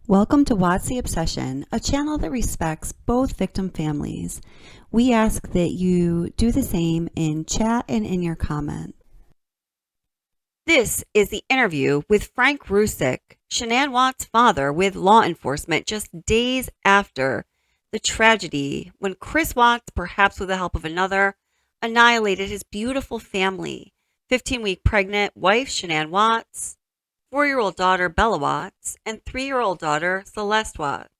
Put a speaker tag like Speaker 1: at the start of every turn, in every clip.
Speaker 1: Welcome to What's the Obsession, a channel that respects both victim families. We ask that you do the same in chat and in your comments. This is the interview with Frank Rzucek, Shanann Watts' father, with law enforcement just days after the tragedy when Chris Watts, perhaps with the help of another, annihilated his beautiful family, 15-week pregnant wife Shanann Watts, 4-year-old daughter Bella Watts, and 3-year-old daughter Celeste Watts.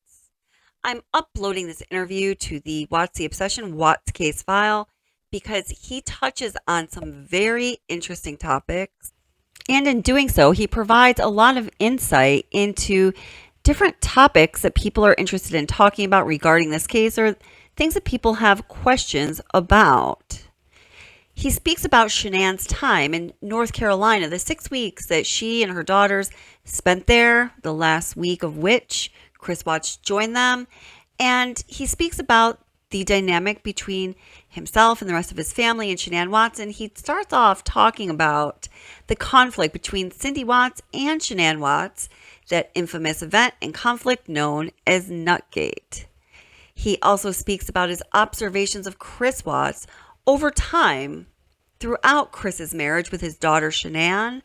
Speaker 1: I'm uploading this interview to the What's the Obsession Watts case file because he touches on some very interesting topics. And in doing so, he provides a lot of insight into different topics that people are interested in talking about regarding this case or things that people have questions about. He speaks about Shanann's time in North Carolina, the 6 weeks that she and her daughters spent there, the last week of which Chris Watts joined them. And he speaks about the dynamic between himself and the rest of his family and Shanann Watts. And he starts off talking about the conflict between Cindy Watts and Shanann Watts, that infamous event and conflict known as Nutgate. He also speaks about his observations of Chris Watts over time throughout Chris's marriage with his daughter Shanann,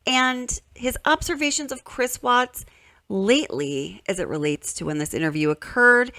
Speaker 1: and his observations of Chris Watts lately as it relates to when this interview occurred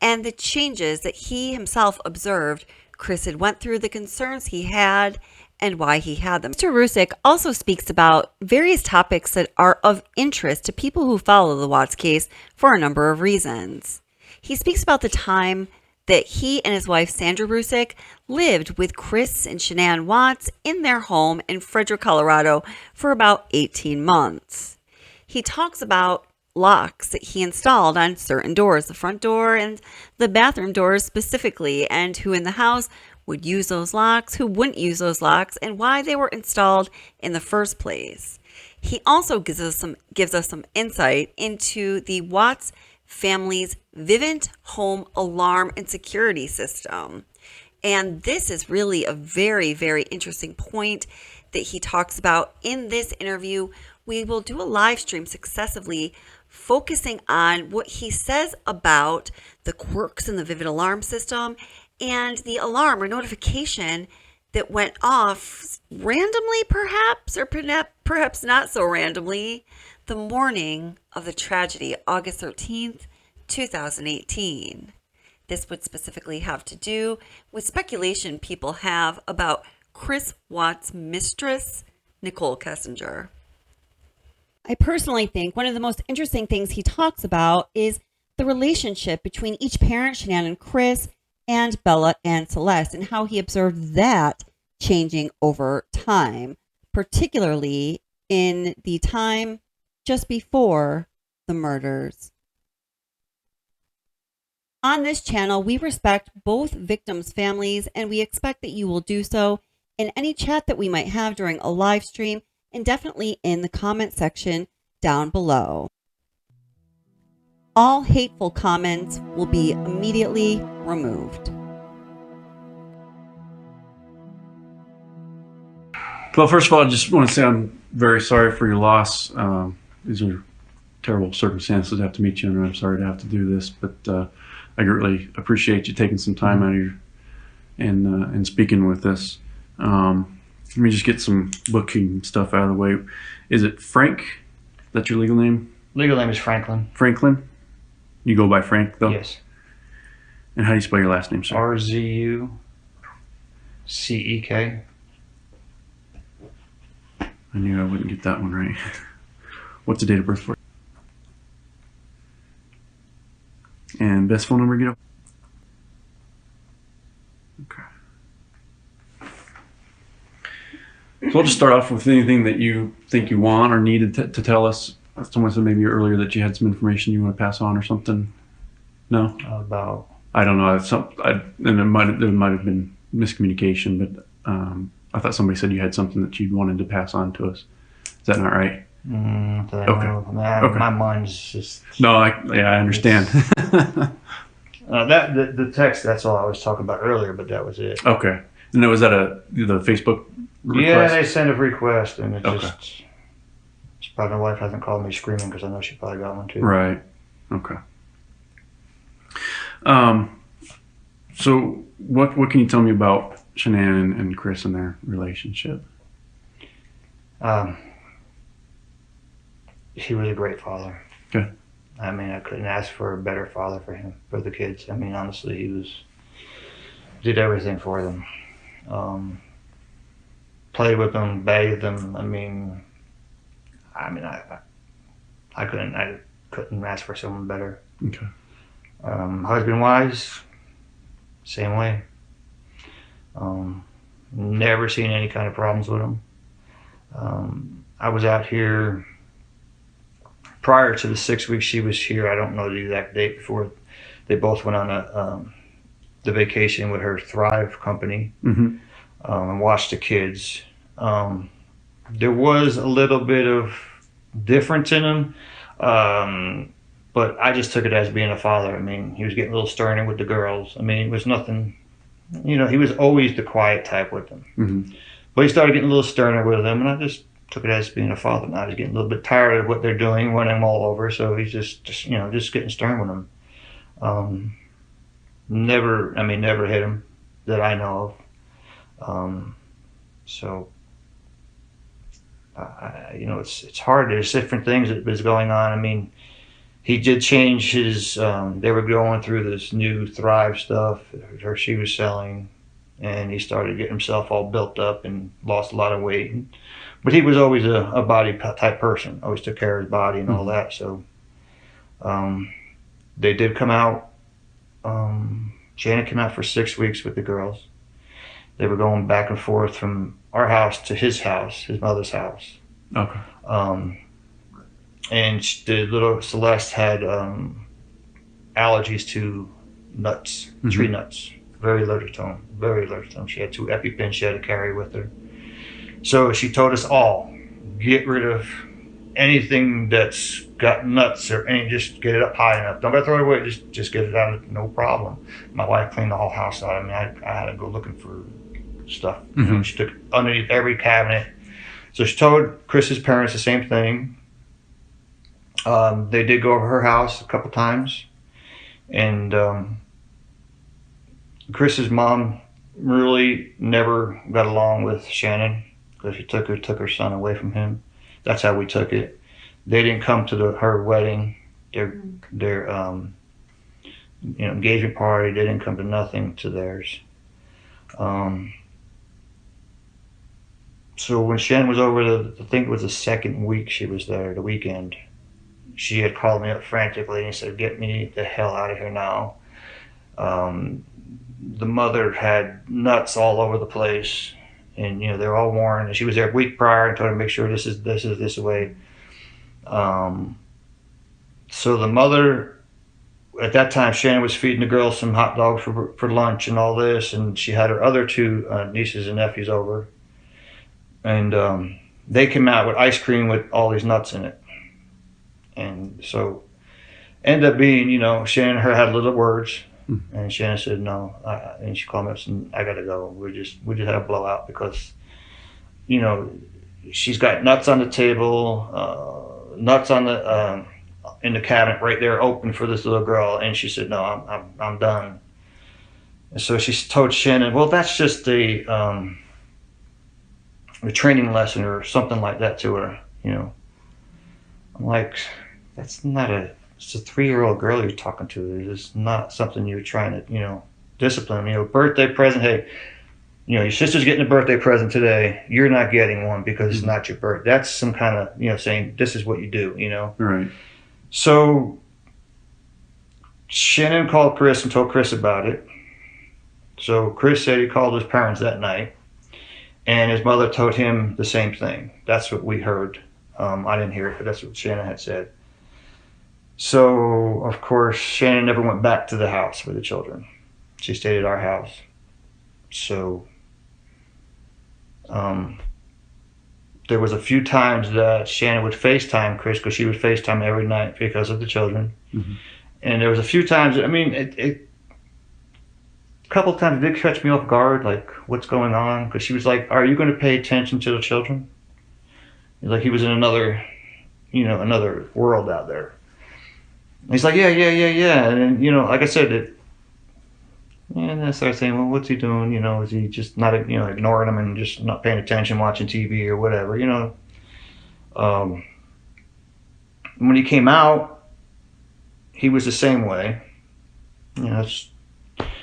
Speaker 1: and the changes that he himself observed Chris had went through, the concerns he had, and why he had them. Mr. Rzucek also speaks about various topics that are of interest to people who follow the Watts case for a number of reasons. He speaks about the time that he and his wife, Sandra Rzucek, lived with Chris and Shanann Watts in their home in Frederick, Colorado for about 18 months. He talks about locks that he installed on certain doors, the front door and the bathroom doors specifically, and who in the house would use those locks, who wouldn't use those locks, and why they were installed in the first place. He also gives us some insight into the Watts family's Vivint home alarm and security system. And this is really a very, very interesting point that he talks about in this interview. We will do a live stream successively focusing on what he says about the quirks in the Vivint alarm system and the alarm or notification that went off randomly, perhaps, or perhaps not so randomly, the morning of the tragedy, August 13th, 2018. This would specifically have to do with speculation people have about Chris Watts' mistress, Nicole Kessinger. I personally think one of the most interesting things he talks about is the relationship between each parent, Shanann and Chris, and Bella and Celeste, and how he observed that changing over time, particularly in the time just before the murders. On this channel, we respect both victims' families, and we expect that you will do so in any chat that we might have during a live stream, and definitely in the comment section down below. All hateful comments will be immediately removed.
Speaker 2: Well, first of all, I just want to say I'm very sorry for your loss. These are terrible circumstances to have to meet you under. I'm sorry to have to do this, but I really appreciate you taking some time out of your and speaking with us. Let me just get some booking stuff out of the way. Is it Frank? That's your legal name?
Speaker 3: Legal name is Franklin.
Speaker 2: Franklin? You go by Frank, though?
Speaker 3: Yes.
Speaker 2: And how do you spell your last name, sir?
Speaker 3: Rzucek.
Speaker 2: I knew I wouldn't get that one right. What's the date of birth for you? And best phone number to get up? Okay. So I'll just start off with anything that you think you want or needed to tell us. Someone said maybe earlier that you had some information you want to pass on or something. No?
Speaker 3: About?
Speaker 2: I don't know. There might have been miscommunication, but I thought somebody said you had something that you wanted to pass on to us. Is that not right?
Speaker 3: Okay. My mind's just...
Speaker 2: No, I understand.
Speaker 3: The text, that's all I was talking about earlier, but that was it.
Speaker 2: Okay. And was that the Facebook request?
Speaker 3: Yeah, they sent a request, and it just... Probably my wife hasn't called me screaming because I know she probably got one too.
Speaker 2: Right. Okay. So what can you tell me about Shanann and Chris and their relationship?
Speaker 3: Um, he was a great father.
Speaker 2: Okay.
Speaker 3: I mean, I couldn't ask for a better father for him, for the kids. I mean, honestly, did everything for them. Played with them, bathed them. I couldn't ask for someone better.
Speaker 2: Okay.
Speaker 3: Husband wise, same way. Never seen any kind of problems with him. I was out here prior to the 6 weeks she was here. I don't know the exact date before they both went on the vacation with her Thrive company,
Speaker 2: Mm-hmm.
Speaker 3: and watched the kids. There was a little bit of difference in him, but I just took it as being a father. I mean, he was getting a little sterner with the girls. I mean, it was nothing. He was always the quiet type with them.
Speaker 2: Mm-hmm.
Speaker 3: But he started getting a little sterner with them, and I just took it as being a father. Now he's getting a little bit tired of what they're doing, running them all over, so he's just getting stern with them. Never hit him that I know of. So, it's hard. There's different things that was going on. I mean, he did change his. They were going through this new Thrive stuff, or she was selling, and he started getting himself all built up and lost a lot of weight. But he was always a body type person. Always took care of his body and all that. So, they did come out. Shannon came out for 6 weeks with the girls. They were going back and forth from our house to his house, his mother's house.
Speaker 2: Okay.
Speaker 3: And the little Celeste had allergies to nuts,
Speaker 2: Mm-hmm.
Speaker 3: tree nuts. Very allergic to them. Very allergic to them. She had 2 EpiPens she had to carry with her. So she told us all, get rid of anything that's got nuts or any, just get it up high enough. Don't gotta throw it away, just get it out, no problem. My wife cleaned the whole house out. I mean, I had to go looking for stuff.
Speaker 2: Mm-hmm.
Speaker 3: She took underneath every cabinet. So she told Chris's parents the same thing. They did go over her house a couple times, and Chris's mom really never got along with Shannon because she took her son away from him. That's how we took it. They didn't come to her wedding, their engagement party. They didn't come to nothing to theirs. So when Shannon was over, I think it was the second week she was there, the weekend, she had called me up frantically and said, "Get me the hell out of here now." The mother had nuts all over the place, and they were all worn. And she was there a week prior and told her to make sure this is this way. So the mother, at that time, Shannon was feeding the girls some hot dogs for lunch and all this, and she had her other 2 nieces and nephews over, and they came out with ice cream with all these nuts in it. And so ended up being, Shannon and her had little words, and Shannon said no, and she called me up and said, "I gotta go. We just had a blowout because, she's got nuts on the table, nuts on the in the cabinet right there, open for this little girl." And she said, "No, I'm done." And so she told Shannon, "Well, that's just a training lesson or something like that to her." I'm like, it's a 3-year-old girl you're talking to. It's not something you're trying to, discipline. Birthday present, hey, your sister's getting a birthday present today. You're not getting one because it's not your birthday. That's some kind of, saying this is what you do,
Speaker 2: Right.
Speaker 3: So Shannon called Chris and told Chris about it. So Chris said he called his parents that night, and his mother told him the same thing. That's what we heard. I didn't hear it, but that's what Shannon had said. So, of course, Shannon never went back to the house with the children. She stayed at our house. So, there was a few times that Shannon would FaceTime Chris, because she would FaceTime every night because of the children.
Speaker 2: Mm-hmm.
Speaker 3: And there was a few times, a couple of times it did catch me off guard, like, what's going on? Because she was like, "Are you going to pay attention to the children?" Like he was in another world out there. And he's like, yeah, yeah, yeah, yeah. And then, you know, like I said, and I started saying, well, what's he doing? You know, is he just not, you know, ignoring him and just not paying attention, watching TV or whatever, you know? Um, when he came out, he was the same way. You know, if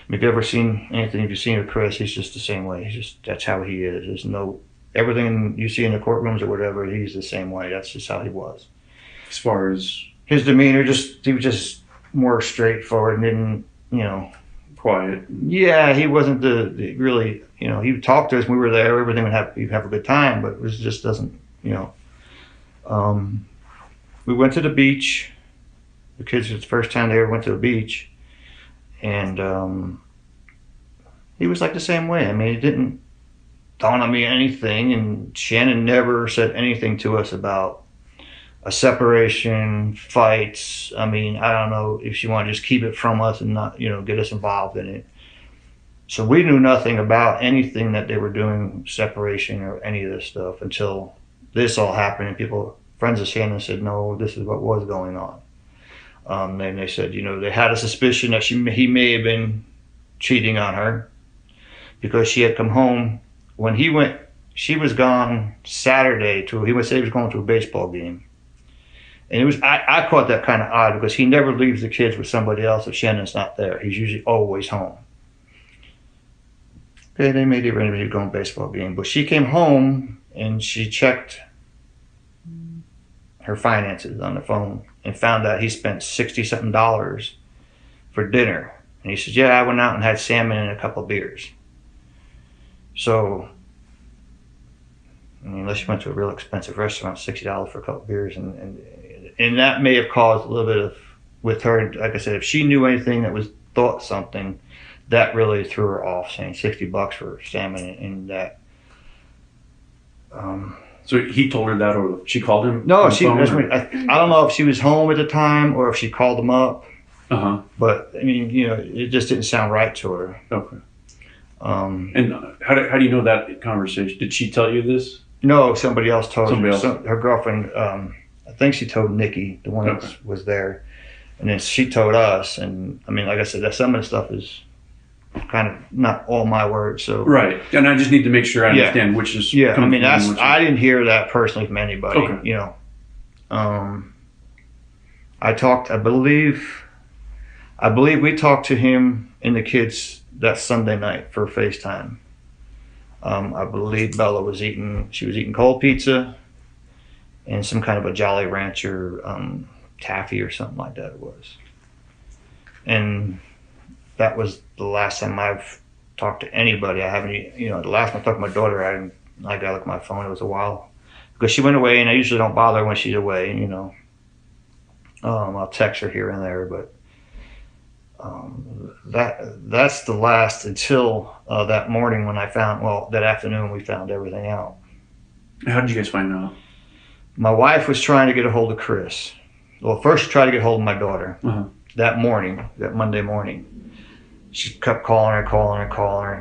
Speaker 3: you've ever seen anything, if you've seen with Chris, he's just the same way. That's how he is. There's no, everything you see in the courtrooms or whatever, he's the same way. That's just how he was.
Speaker 2: As far as
Speaker 3: His demeanor, he was just more straightforward and didn't, you know,
Speaker 2: quiet.
Speaker 3: yeah, he wasn't the really, you know, he would talk to us when we were there, everything he'd have a good time, but it just doesn't, you know. We went to the beach. The kids, it was the first time they ever went to the beach. And he was like the same way. I mean, it didn't dawn on me anything, and Shannon never said anything to us about a separation, fights. I mean, I don't know if she wanted to just keep it from us and not, you know, get us involved in it. So we knew nothing about anything that they were doing, separation or any of this stuff, until this all happened and friends of Shannon said, no, this is what was going on. And they said, you know, they had a suspicion that he may have been cheating on her because she had come home when he went. She was gone Saturday he would say he was going to a baseball game. And I caught that kind of odd because he never leaves the kids with somebody else if Shannon's not there. He's usually always home. Okay, they made it ready to go to a baseball game. But she came home and she checked her finances on the phone and found out he spent $60-something for dinner. And he said, yeah, I went out and had salmon and a couple of beers. So, I mean, unless you went to a real expensive restaurant, $60 for a couple of beers, and that may have caused a little bit of, with her, like I said, if she knew anything that was thought something, that really threw her off, saying $60 for salmon and that.
Speaker 2: So he told her that, or she called him?
Speaker 3: No,
Speaker 2: on the
Speaker 3: I don't know if she was home at the time or if she called him up.
Speaker 2: Uh-huh.
Speaker 3: But, I mean, you know, it just didn't sound right to her.
Speaker 2: Okay. And how do you know that conversation? Did she tell you this?
Speaker 3: No, somebody else told
Speaker 2: Somebody
Speaker 3: her.
Speaker 2: else.
Speaker 3: Her girlfriend, I think she told Nikki, the one that was there. And then she told us. And, I mean, like I said, that some of the stuff is kind of not all my words. So
Speaker 2: Right. And I just need to make sure I understand which is.
Speaker 3: Yeah, I mean, I didn't hear that personally from anybody.
Speaker 2: Okay.
Speaker 3: You know, I believe we talked to him and the kids that Sunday night for FaceTime. I believe Bella was eating cold pizza and some kind of a Jolly Rancher taffy or something like that it was. And that was the last time I've talked to anybody. I haven't, you know, the last time I talked to my daughter, I got to look at my phone. It was a while because she went away, and I usually don't bother her when she's away. You know, I'll text her here and there, but that's the last until that morning when that afternoon we found everything out.
Speaker 2: How did you guys find out?
Speaker 3: My wife was trying to get a hold of Chris. Well, first she tried to get a hold of my daughter.
Speaker 2: Uh-huh.
Speaker 3: That Monday morning. She kept calling her,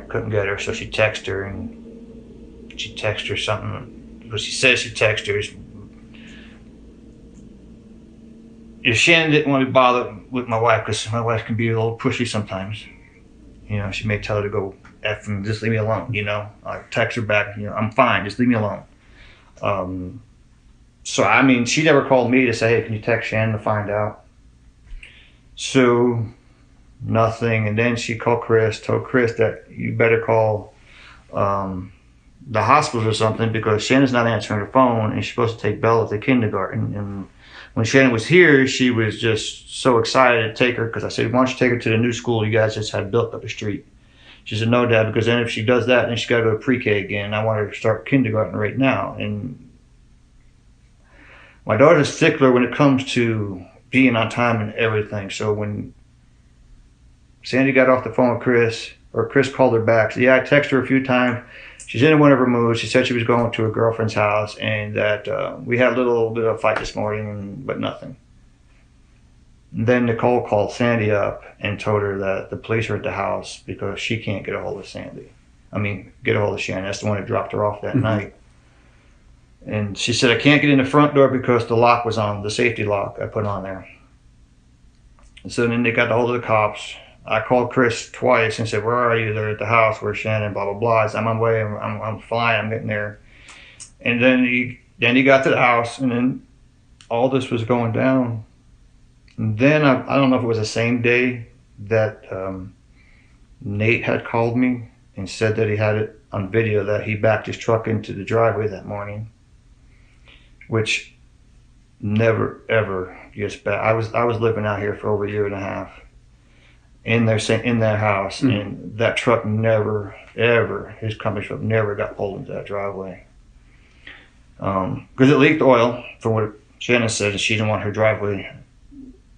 Speaker 3: couldn't get her, so she texted her, and she texted her something. But she says she texted her. If Shannon didn't want to bother with my wife, because my wife can be a little pushy sometimes, you know, she may tell her to go F and just leave me alone, you know. I text her back, you know, I'm fine, just leave me alone. So, I mean, she never called me to say, hey, can you text Shannon to find out? So, nothing. And then she called Chris, told Chris that you better call the hospital or something because Shannon's not answering her phone and she's supposed to take Bella to kindergarten. And when Shannon was here, she was just so excited to take her because I said, why don't you take her to the new school you guys just had built up the street? She said, no, Dad, because then if she does that, then she's got to go to pre-K again. I want her to start kindergarten right now. And my daughter's a stickler when it comes to being on time and everything. So when Sandy got off the phone with Chris, or Chris called her back, said, yeah, I texted her a few times. She's in one of her moods. She said she was going to her girlfriend's house and that we had a little bit of a fight this morning, but nothing. And then Nicole called Sandy up and told her that the police are at the house because she can't get a hold of Sandy. Get a hold of Shannon. That's the one that dropped her off that night. And she said, I can't get in the front door because the lock was on, the safety lock I put on there. So then they got a hold of the cops. I called Chris twice and said, "Where are you?" "They're at the house. Where's Shanann?" Blah blah blah. I said, "I'm on my way. I'm flying. I'm getting there." And then he got to the house, and then all this was going down. And then I don't know if it was the same day that Nate had called me and said that he had it on video that he backed his truck into the driveway that morning, which never ever gets back. I was living out here for over a year and a half in their house, and that truck never ever, his company truck never got pulled into that driveway because it leaked oil, from what Shanann said, and she didn't want her driveway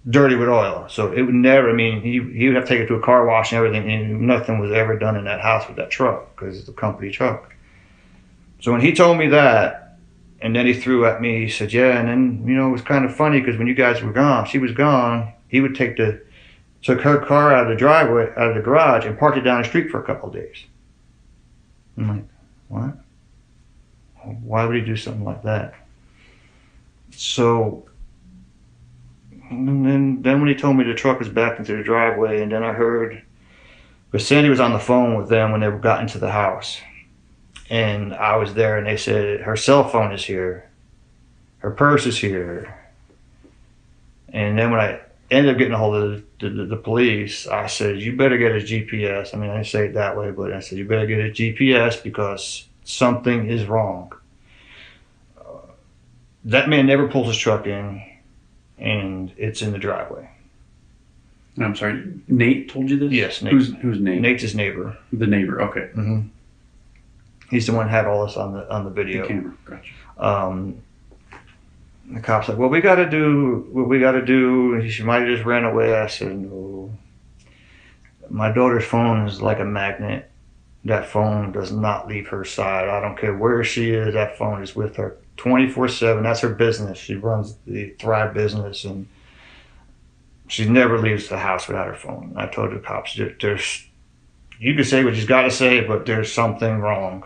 Speaker 3: dirty with oil. So it would never, I mean, he would have to take it to a car wash and everything, and nothing was ever done in that house with that truck because it's a company truck. So when he told me that, and then he threw at me, he said, "Yeah," and then, it was kind of funny because when you guys were gone, she was gone, he would took her car out of the driveway, out of the garage, and parked it down the street for a couple of days. I'm like, what? Why would he do something like that? So, and then when he told me the truck was backed into the driveway, and then I heard, because Sandy was on the phone with them when they got into the house, and I was there, and they said her cell phone is here, her purse is here. And then when I ended up getting a hold of the police, I said, "You better get his GPS." I mean, I didn't say it that way, but I said, "You better get his GPS because something is wrong." That man never pulls his truck in, and it's in the driveway.
Speaker 2: I'm sorry, Nate told you this?
Speaker 3: Yes, Nate.
Speaker 2: Who's Nate?
Speaker 3: Nate's his neighbor.
Speaker 2: The neighbor, okay.
Speaker 3: Mm-hmm. He's the one who had all this on the video.
Speaker 2: The camera, gotcha.
Speaker 3: The cop's like, "Well, we got to do what we got to do." She might have just ran away. I said, "No. My daughter's phone is like a magnet. That phone does not leave her side. I don't care where she is. That phone is with her 24/7. That's her business. She runs the Thrive business, and she never leaves the house without her phone." I told the cops, "There's, you can say what you've got to say, but there's something wrong."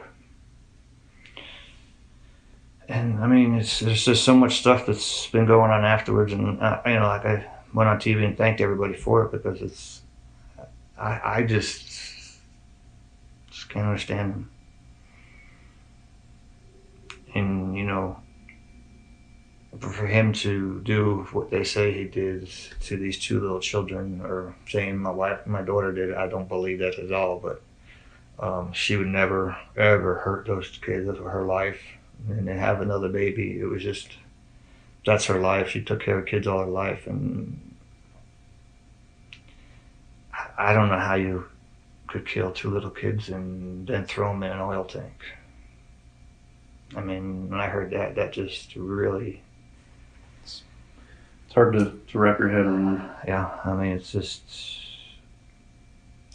Speaker 3: And I mean, there's just so much stuff that's been going on afterwards, and like I went on TV and thanked everybody for it because I just can't understand them. And for him to do what they say he did to these two little children, or saying my daughter did, I don't believe that at all. But she would never ever hurt those kids. Those were her life. And then have another baby, it was just, that's her life. She took care of kids all her life, and I don't know how you could kill two little kids and then throw them in an oil tank. I mean, when I heard that just really...
Speaker 2: It's hard to wrap your head around.
Speaker 3: Yeah, I mean, it's just,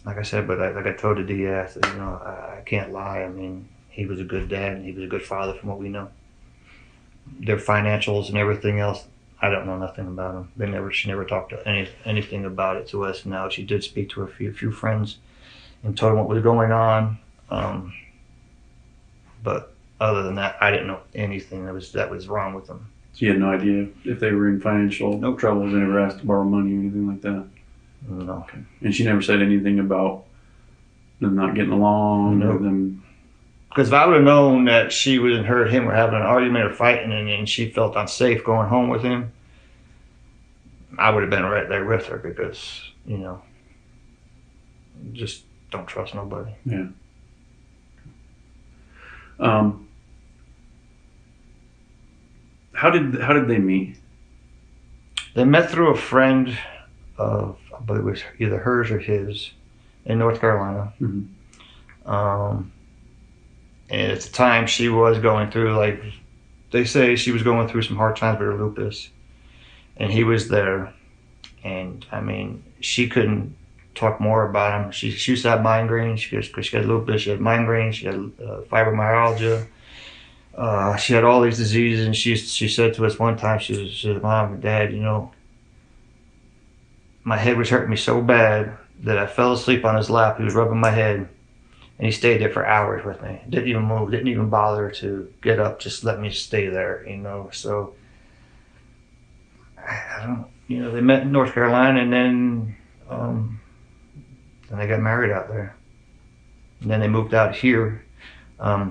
Speaker 3: like I said, but like I told the DA, I said, I can't lie. I mean, he was a good dad, and he was a good father from what we know. Their financials and everything else, I don't know nothing about them. She never talked to anything about it to us. Now, she did speak to a few friends and told them what was going on. But other than that, I didn't know anything that was wrong with them.
Speaker 2: So you had no idea if they were in financial troubles? They never asked to borrow money or anything like that?
Speaker 3: No.
Speaker 2: Okay. And she never said anything about them not getting along?
Speaker 3: No.
Speaker 2: Or them...
Speaker 3: Because if I would have known that she and him were having an argument or fighting, and she felt unsafe going home with him, I would have been right there with her, because, just don't trust nobody.
Speaker 2: Yeah. How did they meet?
Speaker 3: They met through a friend of, I believe it was either hers or his, in North Carolina.
Speaker 2: Mm-hmm.
Speaker 3: And at the time, she was going through, like, they say she was going through some hard times with her lupus. And he was there. And, I mean, she couldn't talk more about him. She used to have migraines, because she had lupus. She had migraines. She had fibromyalgia. She had all these diseases. And she said to us one time, she said, "Mom and Dad, my head was hurting me so bad that I fell asleep on his lap. He was rubbing my head. And he stayed there for hours with me. Didn't even move. Didn't even bother to get up. Just let me stay there, So I they met in North Carolina, and then they got married out there. And then they moved out here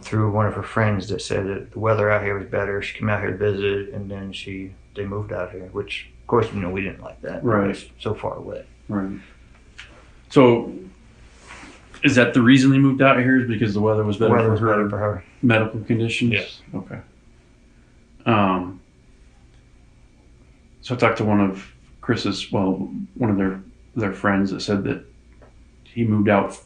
Speaker 3: through one of her friends that said that the weather out here was better. She came out here to visit, and then they moved out here, which, of course, we didn't like that.
Speaker 2: Right.
Speaker 3: It's so far away.
Speaker 2: Right. So, is that the reason they moved out here? Is because the weather was better,
Speaker 3: Better for her.
Speaker 2: medical conditions?
Speaker 3: Yes.
Speaker 2: Okay. So I talked to one of one of their friends that said that he moved out.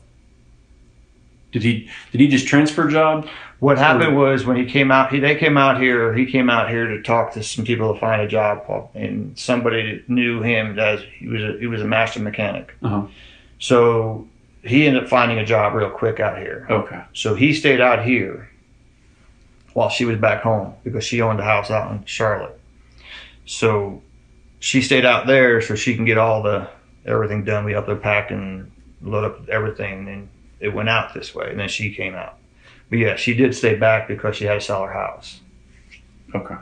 Speaker 2: Did he just transfer job?
Speaker 3: What happened was when he came out here to talk to some people to find a job, and somebody knew him as he was a master mechanic.
Speaker 2: Uh-huh.
Speaker 3: So he ended up finding a job real quick out here.
Speaker 2: Okay.
Speaker 3: So he stayed out here while she was back home because she owned a house out in Charlotte. So she stayed out there so she can get everything done. We up there packed and load up everything, and it went out this way, and then she came out. But yeah, she did stay back because she had to sell her house.
Speaker 2: Okay.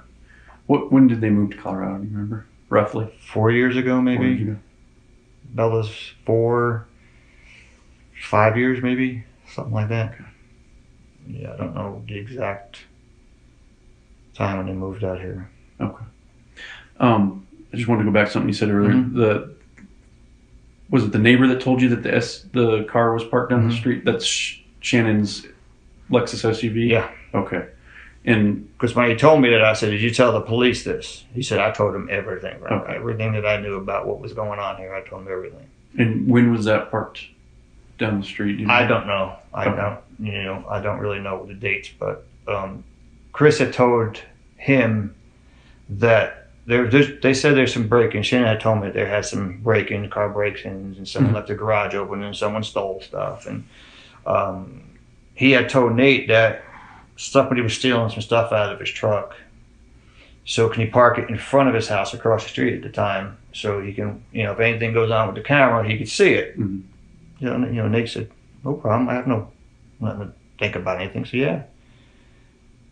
Speaker 2: When did they move to Colorado? Do you remember? Roughly?
Speaker 3: 4 years ago, maybe.
Speaker 2: 4 years ago.
Speaker 3: Bella's 5 years, maybe, something like that.
Speaker 2: Okay.
Speaker 3: Yeah, I don't know the exact time when they moved out here.
Speaker 2: Okay. I just wanted to go back to something you said earlier.
Speaker 3: Mhm.
Speaker 2: Was it the neighbor that told you that the car was parked down the
Speaker 3: Mhm.
Speaker 2: street? That's Shannon's Lexus SUV?
Speaker 3: Yeah.
Speaker 2: Okay. And
Speaker 3: Because when he told me that, I said, "Did you tell the police this?" He said, "I told him everything, right?
Speaker 2: Okay.
Speaker 3: Everything that I knew about what was going on here. I told him everything."
Speaker 2: when was that parked down the street? Do you know?
Speaker 3: I don't know. I don't really know the dates, but Chris had told him that they said there's some break-in. Shannon had told me that there had some break-in, car break-ins, and someone left the garage open and someone stole stuff. And he had told Nate that somebody was stealing some stuff out of his truck. So can he park it in front of his house across the street at the time so he can, if anything goes on with the camera, he could see it.
Speaker 2: Mhm.
Speaker 3: Nate said, "No problem. I have nothing to think about anything." So yeah.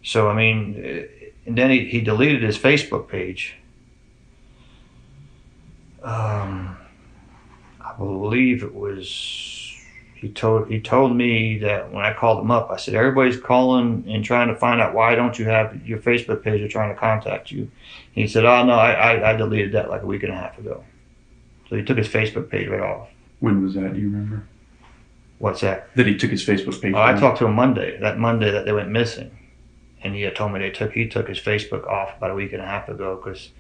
Speaker 3: So and then he deleted his Facebook page. I believe it was he told me that when I called him up, I said, "Everybody's calling and trying to find out why don't you have your Facebook page or trying to contact you." He said, "Oh no, I deleted that like a week and a half ago." So he took his Facebook page right off.
Speaker 2: When was that? Do you remember?
Speaker 3: What's that?
Speaker 2: That he took his Facebook page
Speaker 3: Oh, I
Speaker 2: down?
Speaker 3: talked to him Monday that they went missing, and he had told me he took his Facebook off about a week and a half ago because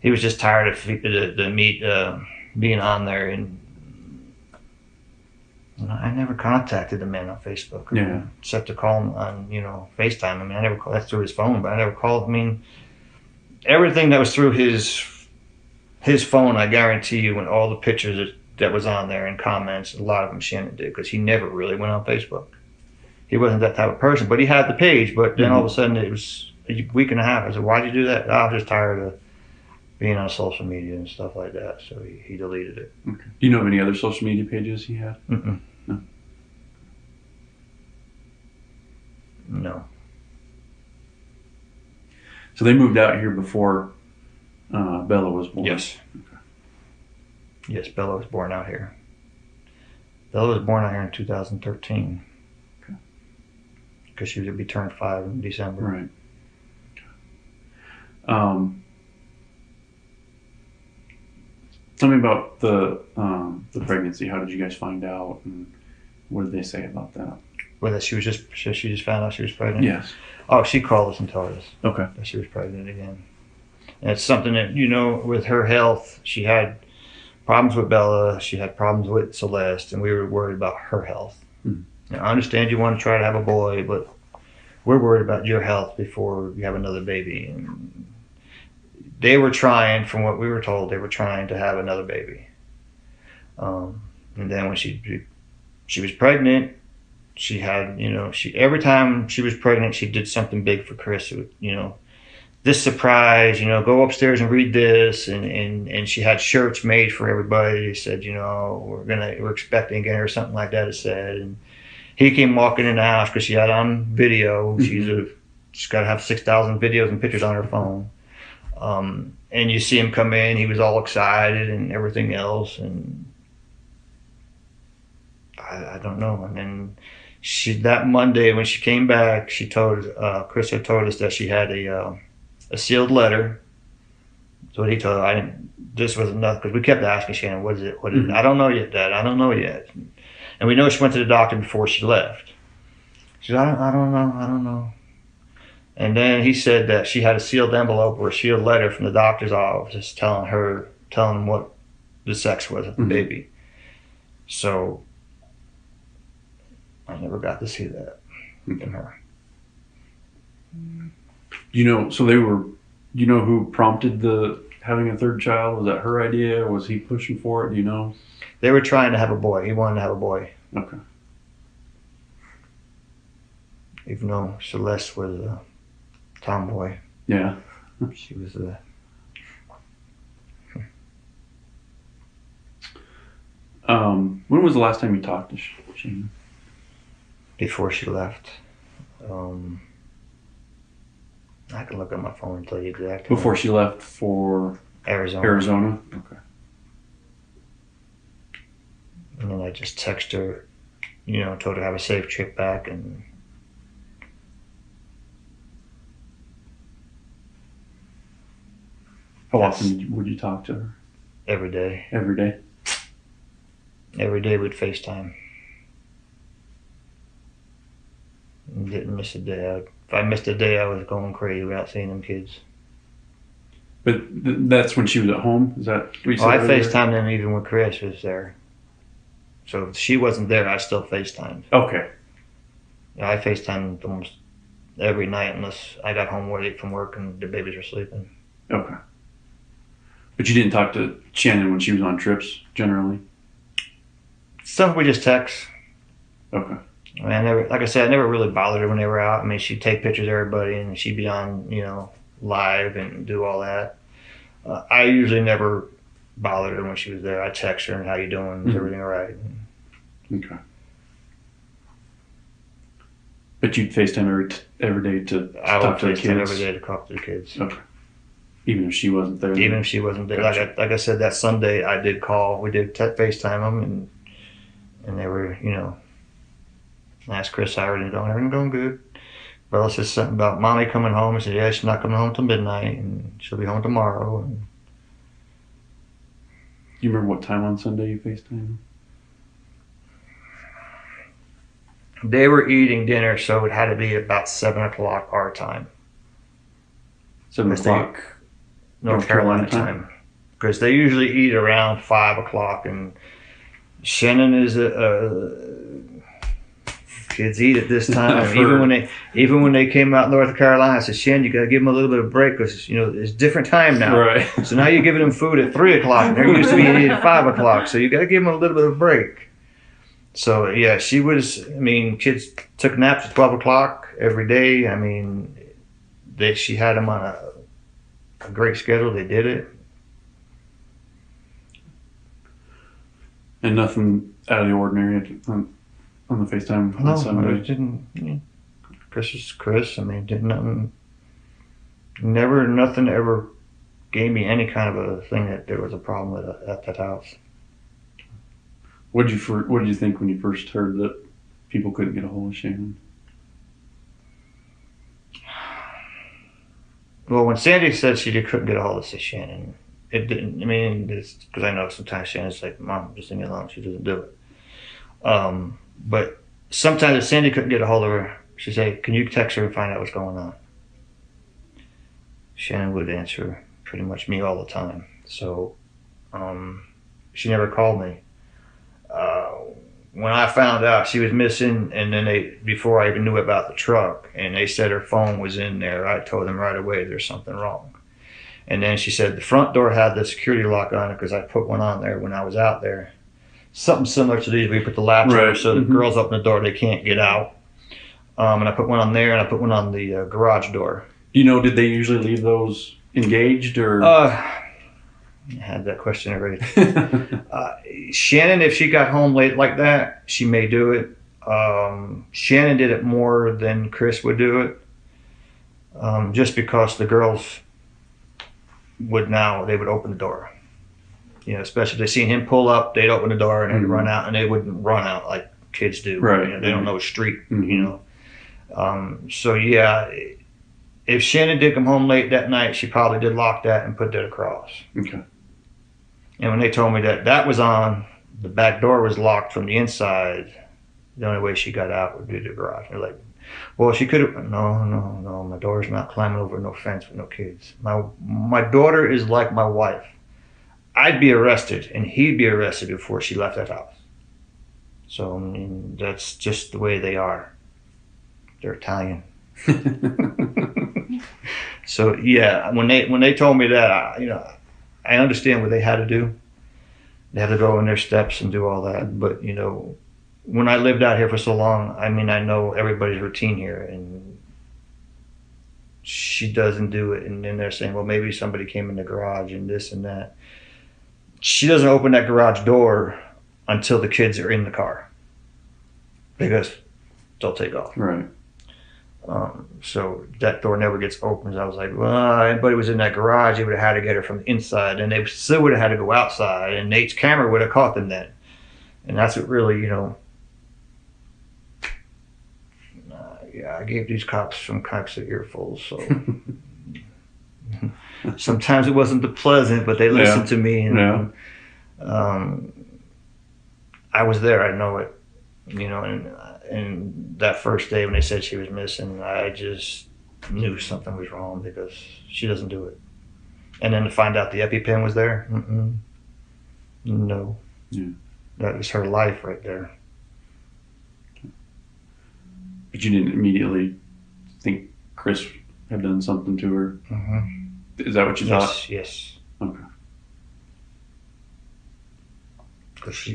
Speaker 3: he was just tired of being on there. And I never contacted the man on Facebook, except to call him on FaceTime. I never called. That's through his phone, but I never called. Everything that was through his phone, I guarantee you, when all the pictures that was on there and comments, a lot of them Shannon did because he never really went on Facebook. He wasn't that type of person, but he had the page. But then all of a sudden, it was a week and a half. I said, "Why'd you do that?" "Oh, I was just tired of being on social media and stuff like that." So he deleted it.
Speaker 2: Okay. Do you know of any other social media pages he had?
Speaker 3: Mm-mm.
Speaker 2: No.
Speaker 3: No.
Speaker 2: So they moved out here before Bella was born?
Speaker 3: Yes.
Speaker 2: Okay.
Speaker 3: Yes, Bella was born out here. Bella was born out here in 2013.
Speaker 2: Okay.
Speaker 3: Because she would be turned 5 in December.
Speaker 2: Right. Tell me about the pregnancy. How did you guys find out, and what did they say about that?
Speaker 3: Whether she just found out she was pregnant?
Speaker 2: Yes.
Speaker 3: Oh, she called us and told us
Speaker 2: Okay.
Speaker 3: that she was pregnant again. And it's something that, with her health, she had problems with Bella, she had problems with Celeste, and we were worried about her health.
Speaker 2: Mm.
Speaker 3: Now, I understand you want to try to have a boy, but we're worried about your health before you have another baby. And they were trying, from what we were told, they were trying to have another baby. And then when she was pregnant, she had, every time she was pregnant, she did something big for Chris. This surprise, go upstairs and read this, and she had shirts made for everybody. Said, we're expecting again, or something like that. It said, and he came walking in the house because she had on video. She's got to have 6,000 videos and pictures on her phone. And you see him come in, he was all excited and everything else. And I don't know. And then that Monday when she came back, she told Chris had told us that she had a sealed letter. So what he told her, I didn't. This was enough because we kept asking Shannon, "What is it? What is it?" "I don't know yet, Dad. I don't know yet." And we know she went to the doctor before she left. She said, I don't know. I don't know." And then he said that she had a sealed envelope or a sealed letter from the doctor's office telling them what the sex was of the baby. So I never got to see that from her.
Speaker 2: You know who prompted the having a third child? Was that her idea? Or was he pushing for it? Do you know?
Speaker 3: They were trying to have a boy. He wanted to have a boy.
Speaker 2: Okay.
Speaker 3: Even though Celeste was a tomboy.
Speaker 2: Yeah.
Speaker 3: She was a...
Speaker 2: When was the last time you talked to Shanann?
Speaker 3: Before she left. I can look at my phone and tell you exactly.
Speaker 2: Before she left for
Speaker 3: Arizona.
Speaker 2: Okay.
Speaker 3: And then I just texted her, told her to have a safe trip back. And
Speaker 2: How often would you talk to her?
Speaker 3: every day.
Speaker 2: Every day?
Speaker 3: Every day we'd FaceTime. And didn't miss a day. If I missed a day, I was going crazy without seeing them kids.
Speaker 2: But that's when she was at home? Is that what you said?
Speaker 3: I
Speaker 2: earlier?
Speaker 3: FaceTimed them even when Chris was there. So if she wasn't there, I still FaceTimed.
Speaker 2: Okay.
Speaker 3: I FaceTimed almost every night unless I got home late from work and the babies were sleeping.
Speaker 2: Okay. But you didn't talk to Shanann when she was on trips, generally?
Speaker 3: Some we just text.
Speaker 2: Okay.
Speaker 3: I mean, like I said, I never really bothered her when they were out. I mean, she'd take pictures of everybody and she'd be on, live and do all that. I usually never bothered her when she was there. I text her and how you doing? Is everything all right?
Speaker 2: Okay. But you'd FaceTime every day to
Speaker 3: I would
Speaker 2: talk to the
Speaker 3: FaceTime
Speaker 2: kids?
Speaker 3: every day to talk to the kids.
Speaker 2: Okay. Even if she wasn't there?
Speaker 3: Even if she wasn't there.
Speaker 2: Gotcha.
Speaker 3: Like I said, that Sunday I did call. We did FaceTime them and they were, I asked Chris how everything going good. Bella said something about Mommy coming home. I said, yeah, she's not coming home till midnight and she'll be home tomorrow. And
Speaker 2: You remember what time on Sunday you FaceTime?
Speaker 3: they were eating dinner, so it had to be about 7 o'clock our time.
Speaker 2: 7
Speaker 3: Because they-
Speaker 2: o'clock.
Speaker 3: North Carolina time. Because they usually eat around 5 o'clock, and Shannon is kids eat at this time. even when they came out North Carolina, I said, Shannon, you got to give them a little bit of break because it's different time now.
Speaker 2: Right.
Speaker 3: So now you're giving them food at 3 o'clock. And they're used to be eating at 5 o'clock, so you got to give them a little bit of break. So yeah, she was. I mean, kids took naps at 12 o'clock every day. I mean, she had them on a great schedule. They did it.
Speaker 2: And nothing out of the ordinary on the FaceTime on Sunday?
Speaker 3: It didn't. Chris is Chris. I mean, did nothing. Nothing ever gave me any kind of a thing that there was a problem with at that house.
Speaker 2: What did you think when you first heard that people couldn't get a hold of Shanann?
Speaker 3: Well, when Sandy said she couldn't get a hold of Shannon, it didn't. I mean, it's because I know sometimes Shannon's like, "Mom, just leave me alone." She doesn't do it. But sometimes if Sandy couldn't get a hold of her, she'd say, "Can you text her and find out what's going on?" Shannon would answer pretty much me all the time. So she never called me. When I found out she was missing, and then before I even knew about the truck, and they said her phone was in there, I told them right away there's something wrong. And then she said the front door had the security lock on it because I put one on there when I was out there. Something similar to these, we put the latch on so the girls open the door, they can't get out. And I put one on there, and I put one on the garage door.
Speaker 2: Did they usually leave those engaged or?
Speaker 3: I had that question already. Shannon, if she got home late like that, she may do it. Shannon did it more than Chris would do it, just because the girls they would open the door. You know, especially if they seen him pull up, they'd open the door and they'd run out, and they wouldn't run out like kids do.
Speaker 2: Right.
Speaker 3: You know, they don't know a street.
Speaker 2: Mm-hmm.
Speaker 3: You know. So yeah, if Shannon did come home late that night, she probably did lock that and put that across.
Speaker 2: Okay.
Speaker 3: And when they told me that was on, the back door was locked from the inside. The only way she got out would be the garage. They're like, well, she could have. No. My daughter's not climbing over no fence with no kids. My daughter is like my wife. I'd be arrested and he'd be arrested before she left that house. So I mean, that's just the way they are. They're Italian. So yeah, when they told me that, I understand what they had to do. They had to go in their steps and do all that. But when I lived out here for so long, I mean, I know everybody's routine here, and she doesn't do it. And then they're saying, well, maybe somebody came in the garage and this and that. She doesn't open that garage door until the kids are in the car, because they'll take off.
Speaker 2: Right.
Speaker 3: So that door never gets opened. I was like, well, anybody was in that garage, they would have had to get her from the inside, and they still would have had to go outside, and Nate's camera would have caught them then. And that's what really, I gave these cops some cocks of earfuls. So sometimes it wasn't the pleasant, but they listened to me, and I was there. I know it, and that first day when they said she was missing, I just knew something was wrong, because she doesn't do it. And then to find out the EpiPen was there, no.
Speaker 2: Yeah.
Speaker 3: That was her life right there.
Speaker 2: But you didn't immediately think Chris had done something to her?
Speaker 3: Mm-hmm.
Speaker 2: Is that what you thought?
Speaker 3: Yes.
Speaker 2: Okay.
Speaker 3: Because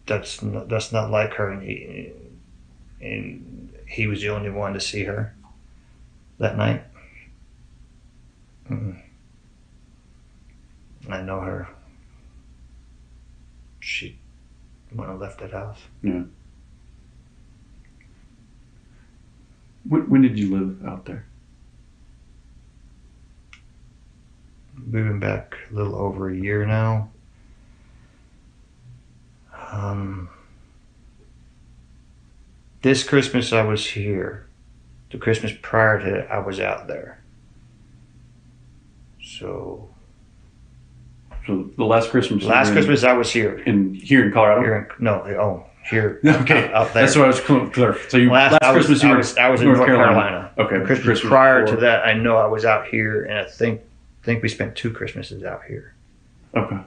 Speaker 3: that's not like her, and he was the only one to see her that night. Mm-mm. I know her. She went and left that house.
Speaker 2: Yeah. When did you live out there?
Speaker 3: We've been back a little over a year now. This Christmas I was here. The Christmas prior to that, I was out there. So
Speaker 2: the last Christmas.
Speaker 3: Christmas I was here.
Speaker 2: Here in Colorado.
Speaker 3: Here.
Speaker 2: Okay,
Speaker 3: out there.
Speaker 2: that's what I was clear. So last Christmas
Speaker 3: I was in North Carolina.
Speaker 2: Okay.
Speaker 3: Christmas prior to that, I know I was out here, and I think we spent 2 Christmases out here.
Speaker 2: Okay.
Speaker 3: I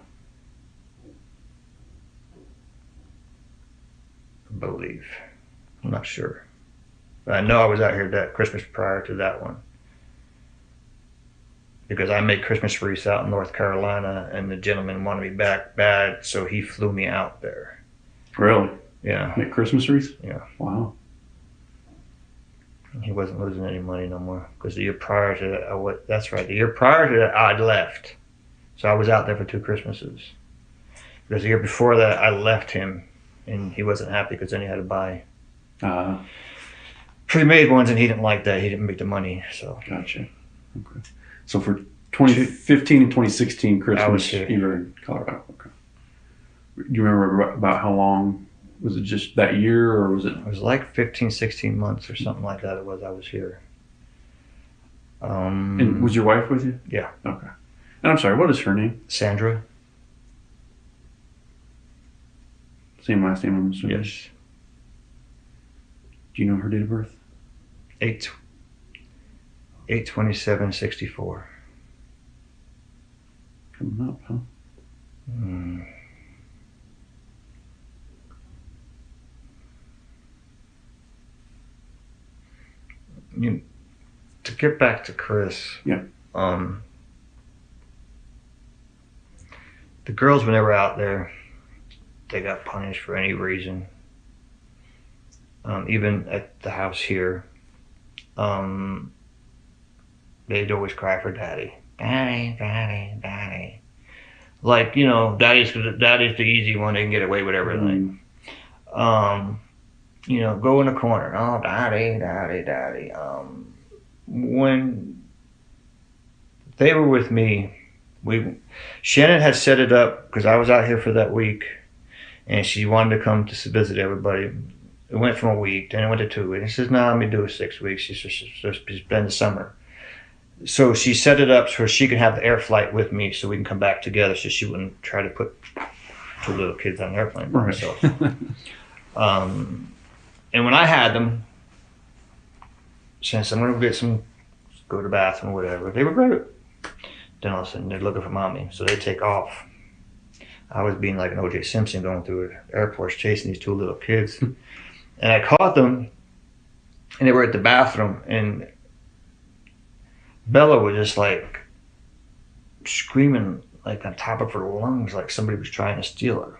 Speaker 3: believe. I'm not sure. But I know I was out here that Christmas prior to that one. Because I made Christmas wreaths out in North Carolina, and the gentleman wanted me back bad, so he flew me out there.
Speaker 2: Really?
Speaker 3: Yeah.
Speaker 2: Make Christmas wreaths?
Speaker 3: Yeah.
Speaker 2: Wow.
Speaker 3: He wasn't losing any money no more. Because the year prior to that, that's right. The year prior to that, I'd left. So I was out there for 2 Christmases. Because the year before that, I left him, and he wasn't happy, because then he had to buy pre-made ones, and he didn't like that. He didn't make the money. So.
Speaker 2: Gotcha. Okay. So for 2015 and 2016 Christmas,
Speaker 3: I was here.
Speaker 2: You were in Colorado. Okay. Do you remember about how long? Was it just that year, or was it?
Speaker 3: It was like 15, 16 months or something like that. I was here.
Speaker 2: And was your wife with you?
Speaker 3: Yeah.
Speaker 2: Okay. And I'm sorry, what is her name?
Speaker 3: Sandra.
Speaker 2: Same last name, I'm assuming.
Speaker 3: Yes.
Speaker 2: Do you know her date of birth?
Speaker 3: 8/27/64.
Speaker 2: Coming up, huh?
Speaker 3: To get back to Chris.
Speaker 2: Yeah.
Speaker 3: The girls, when they were out there, they got punished for any reason. Even at the house here, they'd always cry for daddy. Daddy, daddy, daddy. Like, daddy's the easy one. They can get away with everything. Go in the corner. Oh, daddy, daddy, daddy. When they were with me, Shannon had set it up because I was out here for that week, and she wanted to come to visit everybody. It went from a week, then it went to 2 weeks. She says, "No, let me do it 6 weeks." She says, "She's been the summer." So she set it up so she could have the air flight with me, so we can come back together, so she wouldn't try to put 2 little kids on an airplane by herself. And when I had them, since I'm gonna get some, go to the bathroom or whatever, they were great. Then all of a sudden they're looking for mommy, so they take off. I was being like an O.J. Simpson going through the airports chasing these 2 little kids. And I caught them, and they were at the bathroom, and Bella was just like screaming like on top of her lungs like somebody was trying to steal her.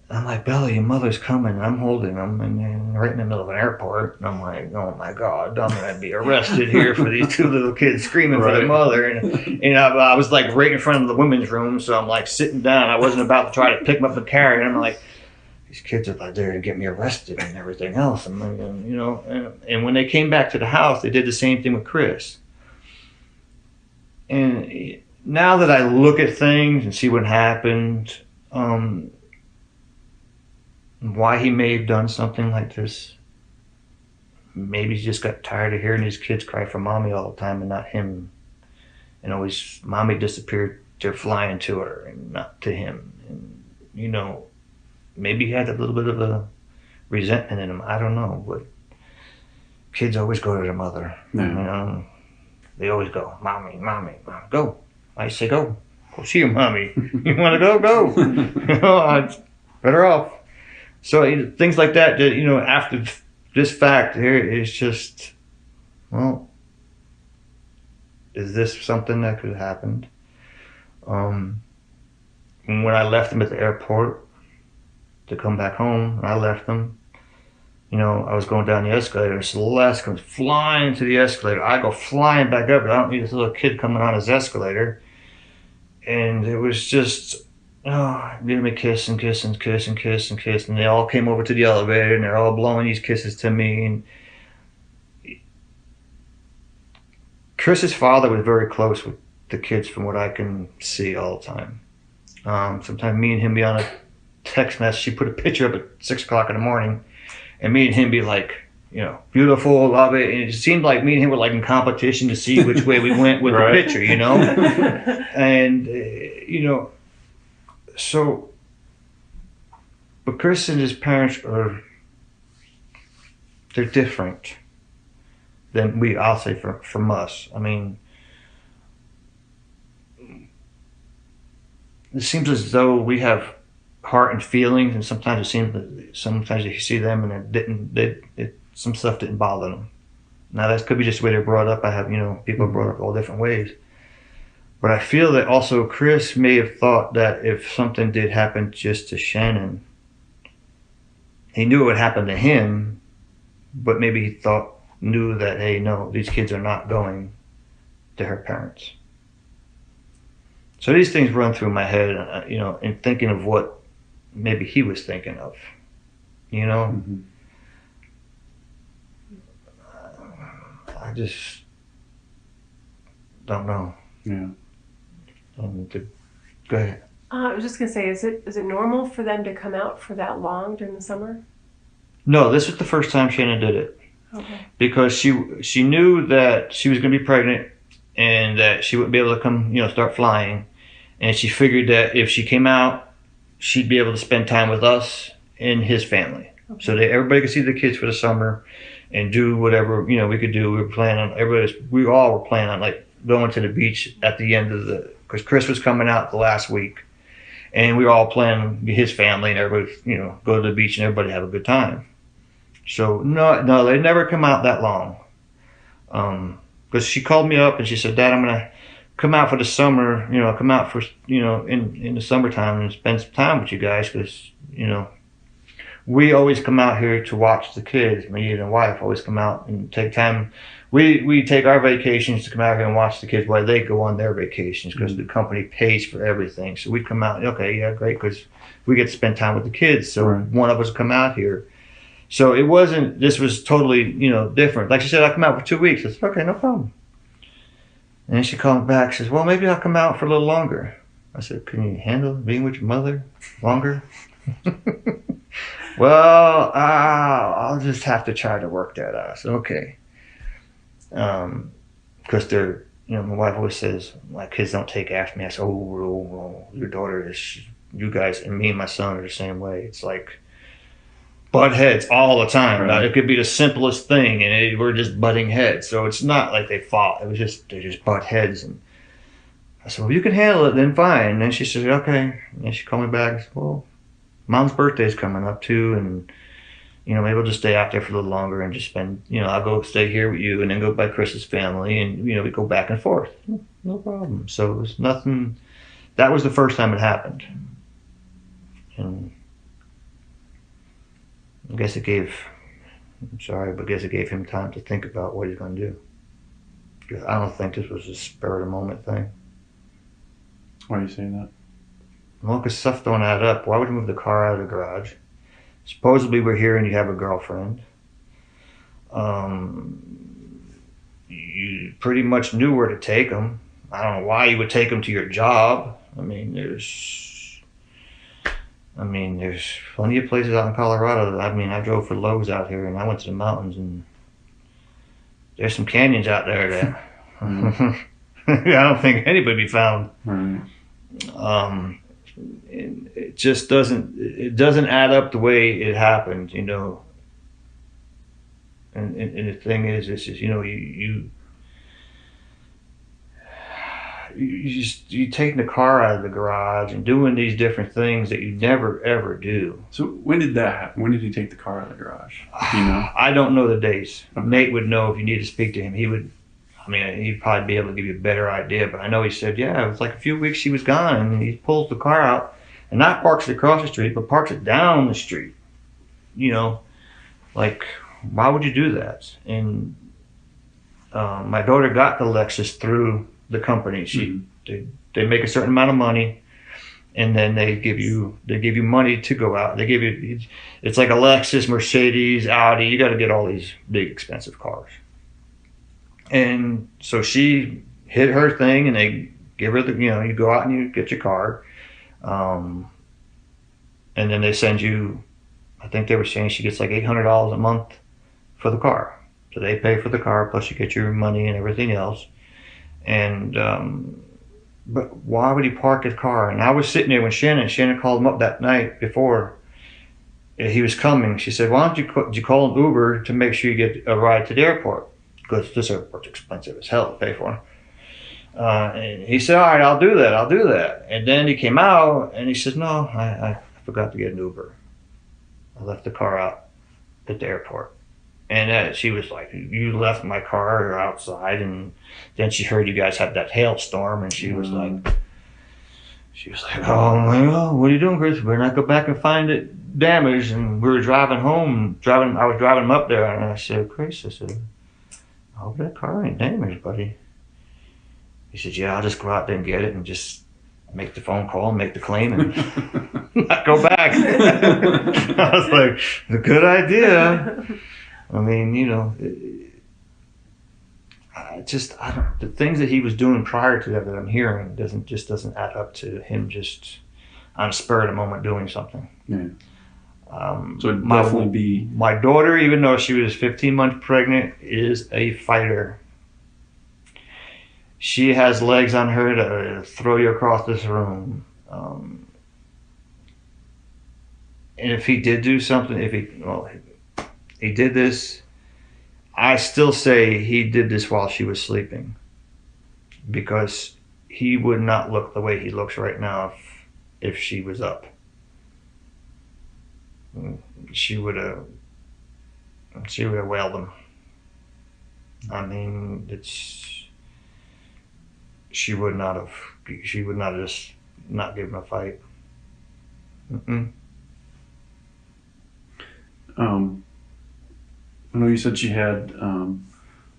Speaker 3: I'm like, "Bella, your mother's coming." I'm holding them, and then right in the middle of an airport, and I'm like, "Oh my God, I'm gonna be arrested here for these 2 little kids screaming for their mother." And I was like right in front of the women's room, so I'm like sitting down. I wasn't about to try to pick them up and carry, and I'm like, these kids are like there to get me arrested and everything else. And and when they came back to the house, they did the same thing with Chris. And now that I look at things and see what happened, why he may have done something like this, maybe he just got tired of hearing these kids cry for mommy all the time and not him. And always, mommy disappeared, they're flying to her and not to him. And, maybe he had a little bit of a resentment in him. I don't know, but kids always go to their mother.
Speaker 2: Yeah.
Speaker 3: They always go, "Mommy, mommy, mom, go." I say, "Go see your mommy." "You want to go? Go." I'm better off. So things like that. After this fact here, it's just, well, is this something that could have happened? When I left them at the airport to come back home, I left them. I was going down the escalator. Celeste comes flying to the escalator. I go flying back up. I don't need this little kid coming on his escalator. And it was just, give me a kiss and kiss and kiss and kiss and kiss. And they all came over to the elevator and they're all blowing these kisses to me. And Chris's father was very close with the kids from what I can see all the time. Sometimes me and him be on a text message. She put a picture up at 6 o'clock in the morning, and me and him be like, beautiful, love it. And it seemed like me and him were like in competition to see which way we went with the picture, And, so, but Chris and his parents they're different than I'll say from us. I mean, it seems as though we have heart and feelings, and sometimes you see them and some stuff didn't bother them. Now that could be just the way they're brought up. I have people are brought up all different ways, but I feel that also Chris may have thought that if something did happen just to Shannon, he knew it would happen to him, but maybe he knew that, hey, no, these kids are not going to her parents. So these things run through my head, in thinking of what maybe he was thinking of,
Speaker 2: Mm-hmm.
Speaker 3: I just don't know.
Speaker 2: Yeah.
Speaker 3: Go ahead.
Speaker 4: I was just gonna say, is it normal for them to come out for that long during the summer?
Speaker 3: No, this was the first time Shannon did it.
Speaker 4: Okay.
Speaker 3: Because she knew that she was going to be pregnant and that she wouldn't be able to come, start flying. And she figured that if she came out, she'd be able to spend time with us and his family. Okay. So that everybody could see the kids for the summer and do whatever, we could do. We all were planning on like going to the beach at the end of because Chris was coming out the last week. And we were all planning his family and everybody, go to the beach and everybody have a good time. So no, they never come out that long. Because she called me up and she said, "Dad, I'm gonna come out for the summer. Come out for in the summertime and spend some time with you guys, because we always come out here to watch the kids. Me and the wife always come out and take time. We take our vacations to come out here and watch the kids while they go on their vacations, because the company pays for everything. So we come out. Okay, yeah, great, because we get to spend time with the kids. So one of us come out here." So it wasn't, this was totally, different. Like she said, I come out for 2 weeks. I said, okay, no problem. And then she called me back. Says, "Well, maybe I'll come out for a little longer." I said, "Can you handle being with your mother longer?" Well, I'll just have to try to work that out. I said, "Okay." Because they're, my wife always says, "My kids don't take after me." I said, "Oh, your daughter is, you guys, and me and my son are the same way." It's like butt heads all the time. Now,
Speaker 2: Right.
Speaker 3: it could be the simplest thing, and we're just butting heads. So it's not like they fought. It was just, they just butt heads. And I said, "Well, you can handle it, then fine." And then she said, "Okay." And she called me back and said, "Well, Mom's birthday's coming up too, and maybe we'll just stay out there for a little longer and just spend, I'll go stay here with you and then go by Chris's family, and we go back and forth." No problem. So it was nothing. That was the first time it happened, and I guess it gave. I'm sorry, but I guess it gave him time to think about what he's going to do. Because I don't think this was a spur of the moment thing.
Speaker 2: Why are you saying that?
Speaker 3: Well, because stuff don't add up. Why would you move the car out of the garage? Supposedly we're here and you have a girlfriend. You pretty much knew where to take them. I don't know why you would take them to your job. There's plenty of places out in Colorado. I drove for Lowe's out here, and I went to the mountains, and there's some canyons out there that I don't think anybody be found.
Speaker 2: Right.
Speaker 3: It just doesn't add up the way it happened, And the thing is, it's just, you taking the car out of the garage and doing these different things that you never ever do.
Speaker 2: So when did that happen? When did he take the car out of the garage? Do you know?
Speaker 3: I don't know the dates.
Speaker 2: Okay.
Speaker 3: Nate would know if you need to speak to him. He'd probably be able to give you a better idea. But I know he said, yeah, it was like a few weeks he was gone, and he pulls the car out and not parks it across the street, but parks it down the street. Like, why would you do that? And my daughter got the Lexus through the company. They make a certain amount of money, and then they give you money to go out. It's like a Lexus, Mercedes, Audi. You got to get all these big expensive cars. And so she hit her thing, and they give her you go out and you get your car, and then they send you. I think they were saying she gets like $800 a month for the car. So they pay for the car, plus you get your money and everything else. And but why would he park his car? And I was sitting there when Shanann called him up that night before he was coming. She said, "Why don't you call an Uber to make sure you get a ride to the airport? Because this airport's expensive as hell to pay for." And he said, "All right, I'll do that." And then he came out and he said, "No, I forgot to get an Uber. I left the car out at the airport." And she was like, "You left my car outside." And then she heard you guys had that hailstorm, and she was like, "Oh my God, what are you doing, Chris? Better not go back and find it damaged." And we were driving home. I was driving him up there, and I said, "Chris," I said, "I hope that car ain't damaged, buddy." He said, "Yeah, I'll just go out there and get it and just make the phone call and make the claim and not go back." I was like, "A good idea." I don't. The things that he was doing prior to that I'm hearing doesn't add up to him just on a spur of the moment doing something.
Speaker 2: Yeah. So it'd definitely be.
Speaker 3: My daughter, even though she was 15 months pregnant, is a fighter. She has legs on her to throw you across this room. And if he did do something, he did this, I still say he did this while she was sleeping, because he would not look the way he looks right now if she was up. She would have wailed him. She would not have just not given him a fight.
Speaker 2: I know you said she had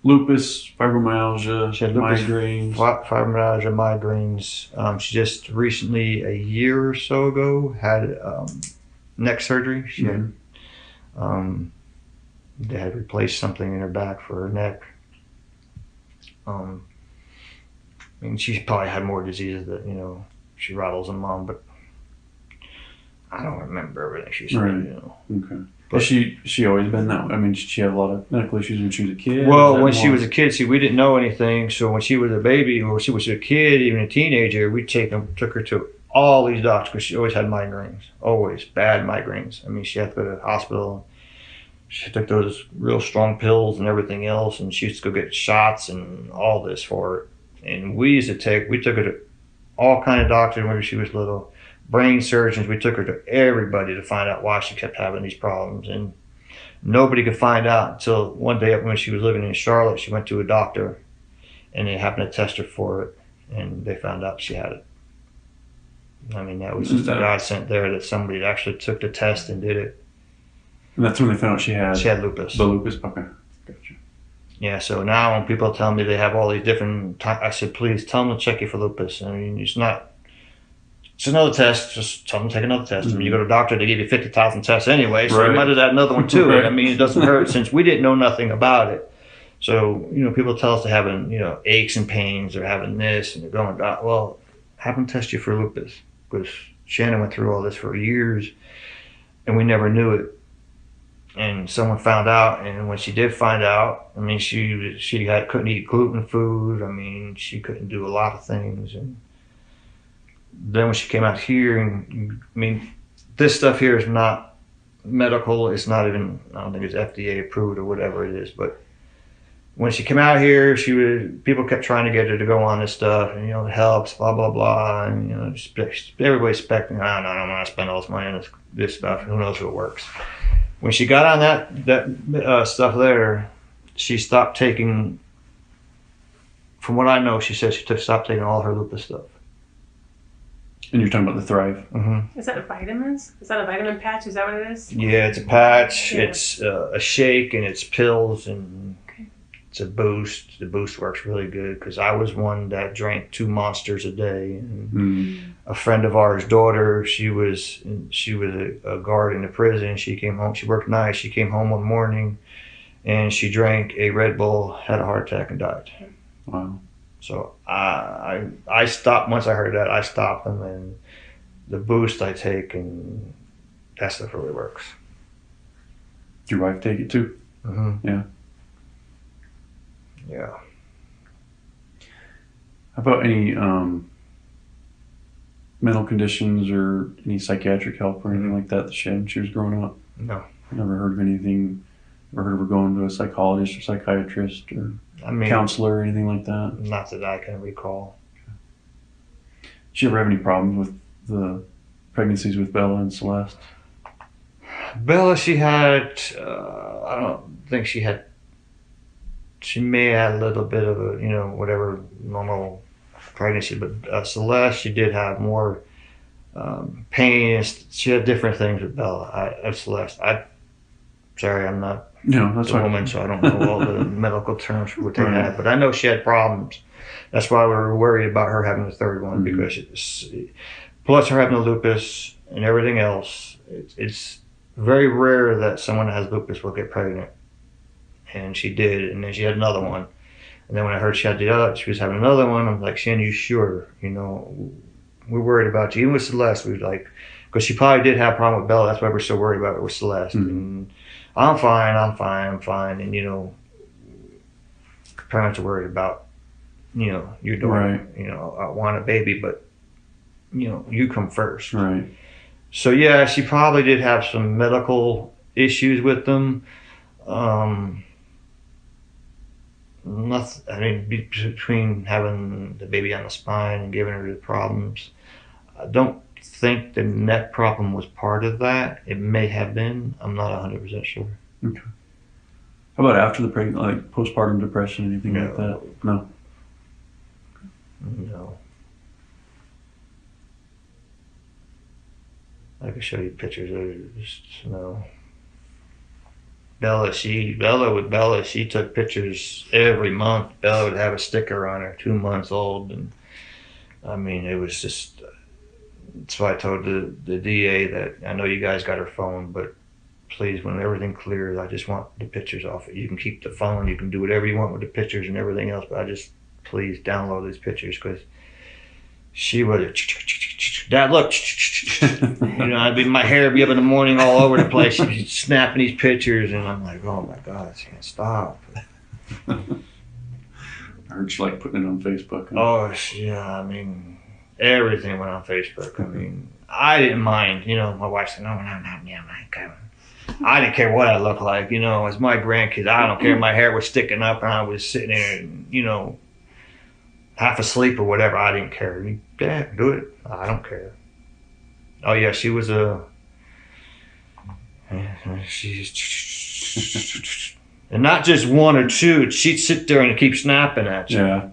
Speaker 2: lupus, fibromyalgia,
Speaker 3: She had lupus,
Speaker 2: migraines.
Speaker 3: fibromyalgia, migraines. She just recently, a year or so ago, had neck surgery. She had they had replaced something in her back for her neck. I mean, she probably had more diseases that, she rattles them on, but I don't remember everything she said,
Speaker 2: Right. Okay.
Speaker 3: But-
Speaker 2: Has she always been that? I mean, did she have a lot of medical issues when she was a kid?
Speaker 3: Well, when she was a kid, see, we didn't know anything. So when she was a baby, or she was a kid, even a teenager, we took her to all these doctors because she always had migraines, always bad migraines. I mean, she had to go to the hospital. She took those real strong pills and everything else, and she used to go get shots and all this for it. And we took her to all kind of doctors when she was little, brain surgeons. We took her to everybody to find out why she kept having these problems, and nobody could find out until one day when she was living in Charlotte. She went to a doctor, and they happened to test her for it, and they found out she had it. I mean, that was just a godsend there that somebody actually took the test and did it.
Speaker 2: And that's when they found out she had
Speaker 3: Lupus.
Speaker 2: the lupus. Okay, gotcha.
Speaker 3: Yeah, so now when people tell me they have all these different, I said, please tell them to check you for lupus. I mean, it's another test. Just tell them to take another test. I mean, you go to a doctor, they give you 50,000 tests anyway, so you might have had another one too.
Speaker 2: Right.
Speaker 3: I mean, it doesn't hurt since we didn't know nothing about it. So, people tell us they're having, aches and pains, or having this, and they're going, well, have them test you for lupus. Because Shanann went through all this for years, and we never knew it. And someone found out, and when she did find out, I mean, she couldn't eat gluten food. I mean, she couldn't do a lot of things. And then when she came out here, and I mean, this stuff here is not medical. It's not even, I don't think it's FDA approved or whatever it is. But when she came out here, people kept trying to get her to go on this stuff, and it helps, blah blah blah, and everybody's expecting, I don't want to spend all this money on this stuff. Who knows if it works? When she got on that stuff there, she stopped taking. From what I know, she said she stopped taking all her lupus stuff.
Speaker 2: And you're talking about the Thrive.
Speaker 3: Mm-hmm.
Speaker 4: Is that vitamins? Is that a vitamin patch? Is that what it is?
Speaker 3: Yeah, it's a patch.
Speaker 4: Yeah.
Speaker 3: It's a shake, and it's pills, and
Speaker 4: Okay.
Speaker 3: it's a boost. The boost works really good because I was one that drank 2 monsters a day. And a friend of ours' daughter, she was a guard in the prison. She came home. She worked nights. She came home one morning, and she drank a Red Bull, had a heart attack, and died.
Speaker 2: Wow.
Speaker 3: So I stopped once I heard that. I stopped them, and the boost I take, and that stuff really works.
Speaker 2: Did your wife take it too?
Speaker 3: Mm-hmm.
Speaker 2: Yeah.
Speaker 3: Yeah.
Speaker 2: How about any mental conditions or any psychiatric help or anything like that she had when she was growing up?
Speaker 3: No.
Speaker 2: Never heard of anything. Never heard of her going to a psychologist or psychiatrist or
Speaker 3: I mean,
Speaker 2: counselor or anything like that?
Speaker 3: not that I can recall.
Speaker 2: Did she ever have any problems with the pregnancies with Bella and Celeste?
Speaker 3: Bella, she had, I don't think she had, she may have had a little bit of a, whatever normal pregnancy, but Celeste, she did have more pain. She had different things with Bella. Celeste, sorry, I'm not
Speaker 2: No, that's
Speaker 3: a
Speaker 2: fine.
Speaker 3: woman, so I don't know all the medical terms for what they
Speaker 2: Right.
Speaker 3: had, but I know she had problems. That's why we were worried about her having the third one,
Speaker 2: Mhm.
Speaker 3: because plus her having the lupus and everything else, it's very rare that someone that has lupus will get pregnant. And she did, and then she had another one. And then when I heard she was having another one, I'm like, Shannon, you sure? We're worried about you. Even with Celeste, we was like, because she probably did have a problem with Bella. That's why we're so worried about it with Celeste.
Speaker 2: Mhm.
Speaker 3: And I'm fine. And, parents are worried about, your daughter.
Speaker 2: Right.
Speaker 3: I want a baby, but, you come first.
Speaker 2: Right.
Speaker 3: So, yeah, she probably did have some medical issues with them. Nothing. I mean, between having the baby on the spine and giving her the problems, I don't think the neck problem was part of that. It may have been. I'm not 100% sure.
Speaker 2: Okay. How about after the pregnancy, like postpartum depression, anything like that? No.
Speaker 3: No. I can show you pictures of it. Just no. Bella, she took pictures every month. Bella would have a sticker on her, 2 months old, and I mean, it was just. That's why I told the DA that I know you guys got her phone, but please, when everything clears, I just want the pictures off it. You can keep the phone, you can do whatever you want with the pictures and everything else, but I just please download these pictures because she would, Dad, look, my hair would be up in the morning all over the place. She'd be snapping these pictures, and I'm like, oh my God, I can't stop.
Speaker 2: I heard you like putting it on Facebook. Huh?
Speaker 3: Oh yeah, everything went on Facebook. I didn't mind. My wife said, no, I didn't care what I looked like. As my grandkids, I don't care. My hair was sticking up, and I was sitting there, half asleep or whatever. I didn't care. Yeah, do it. I don't care. Oh yeah, she was she's and not just one or two. She'd sit there and keep snapping at you.
Speaker 2: Yeah.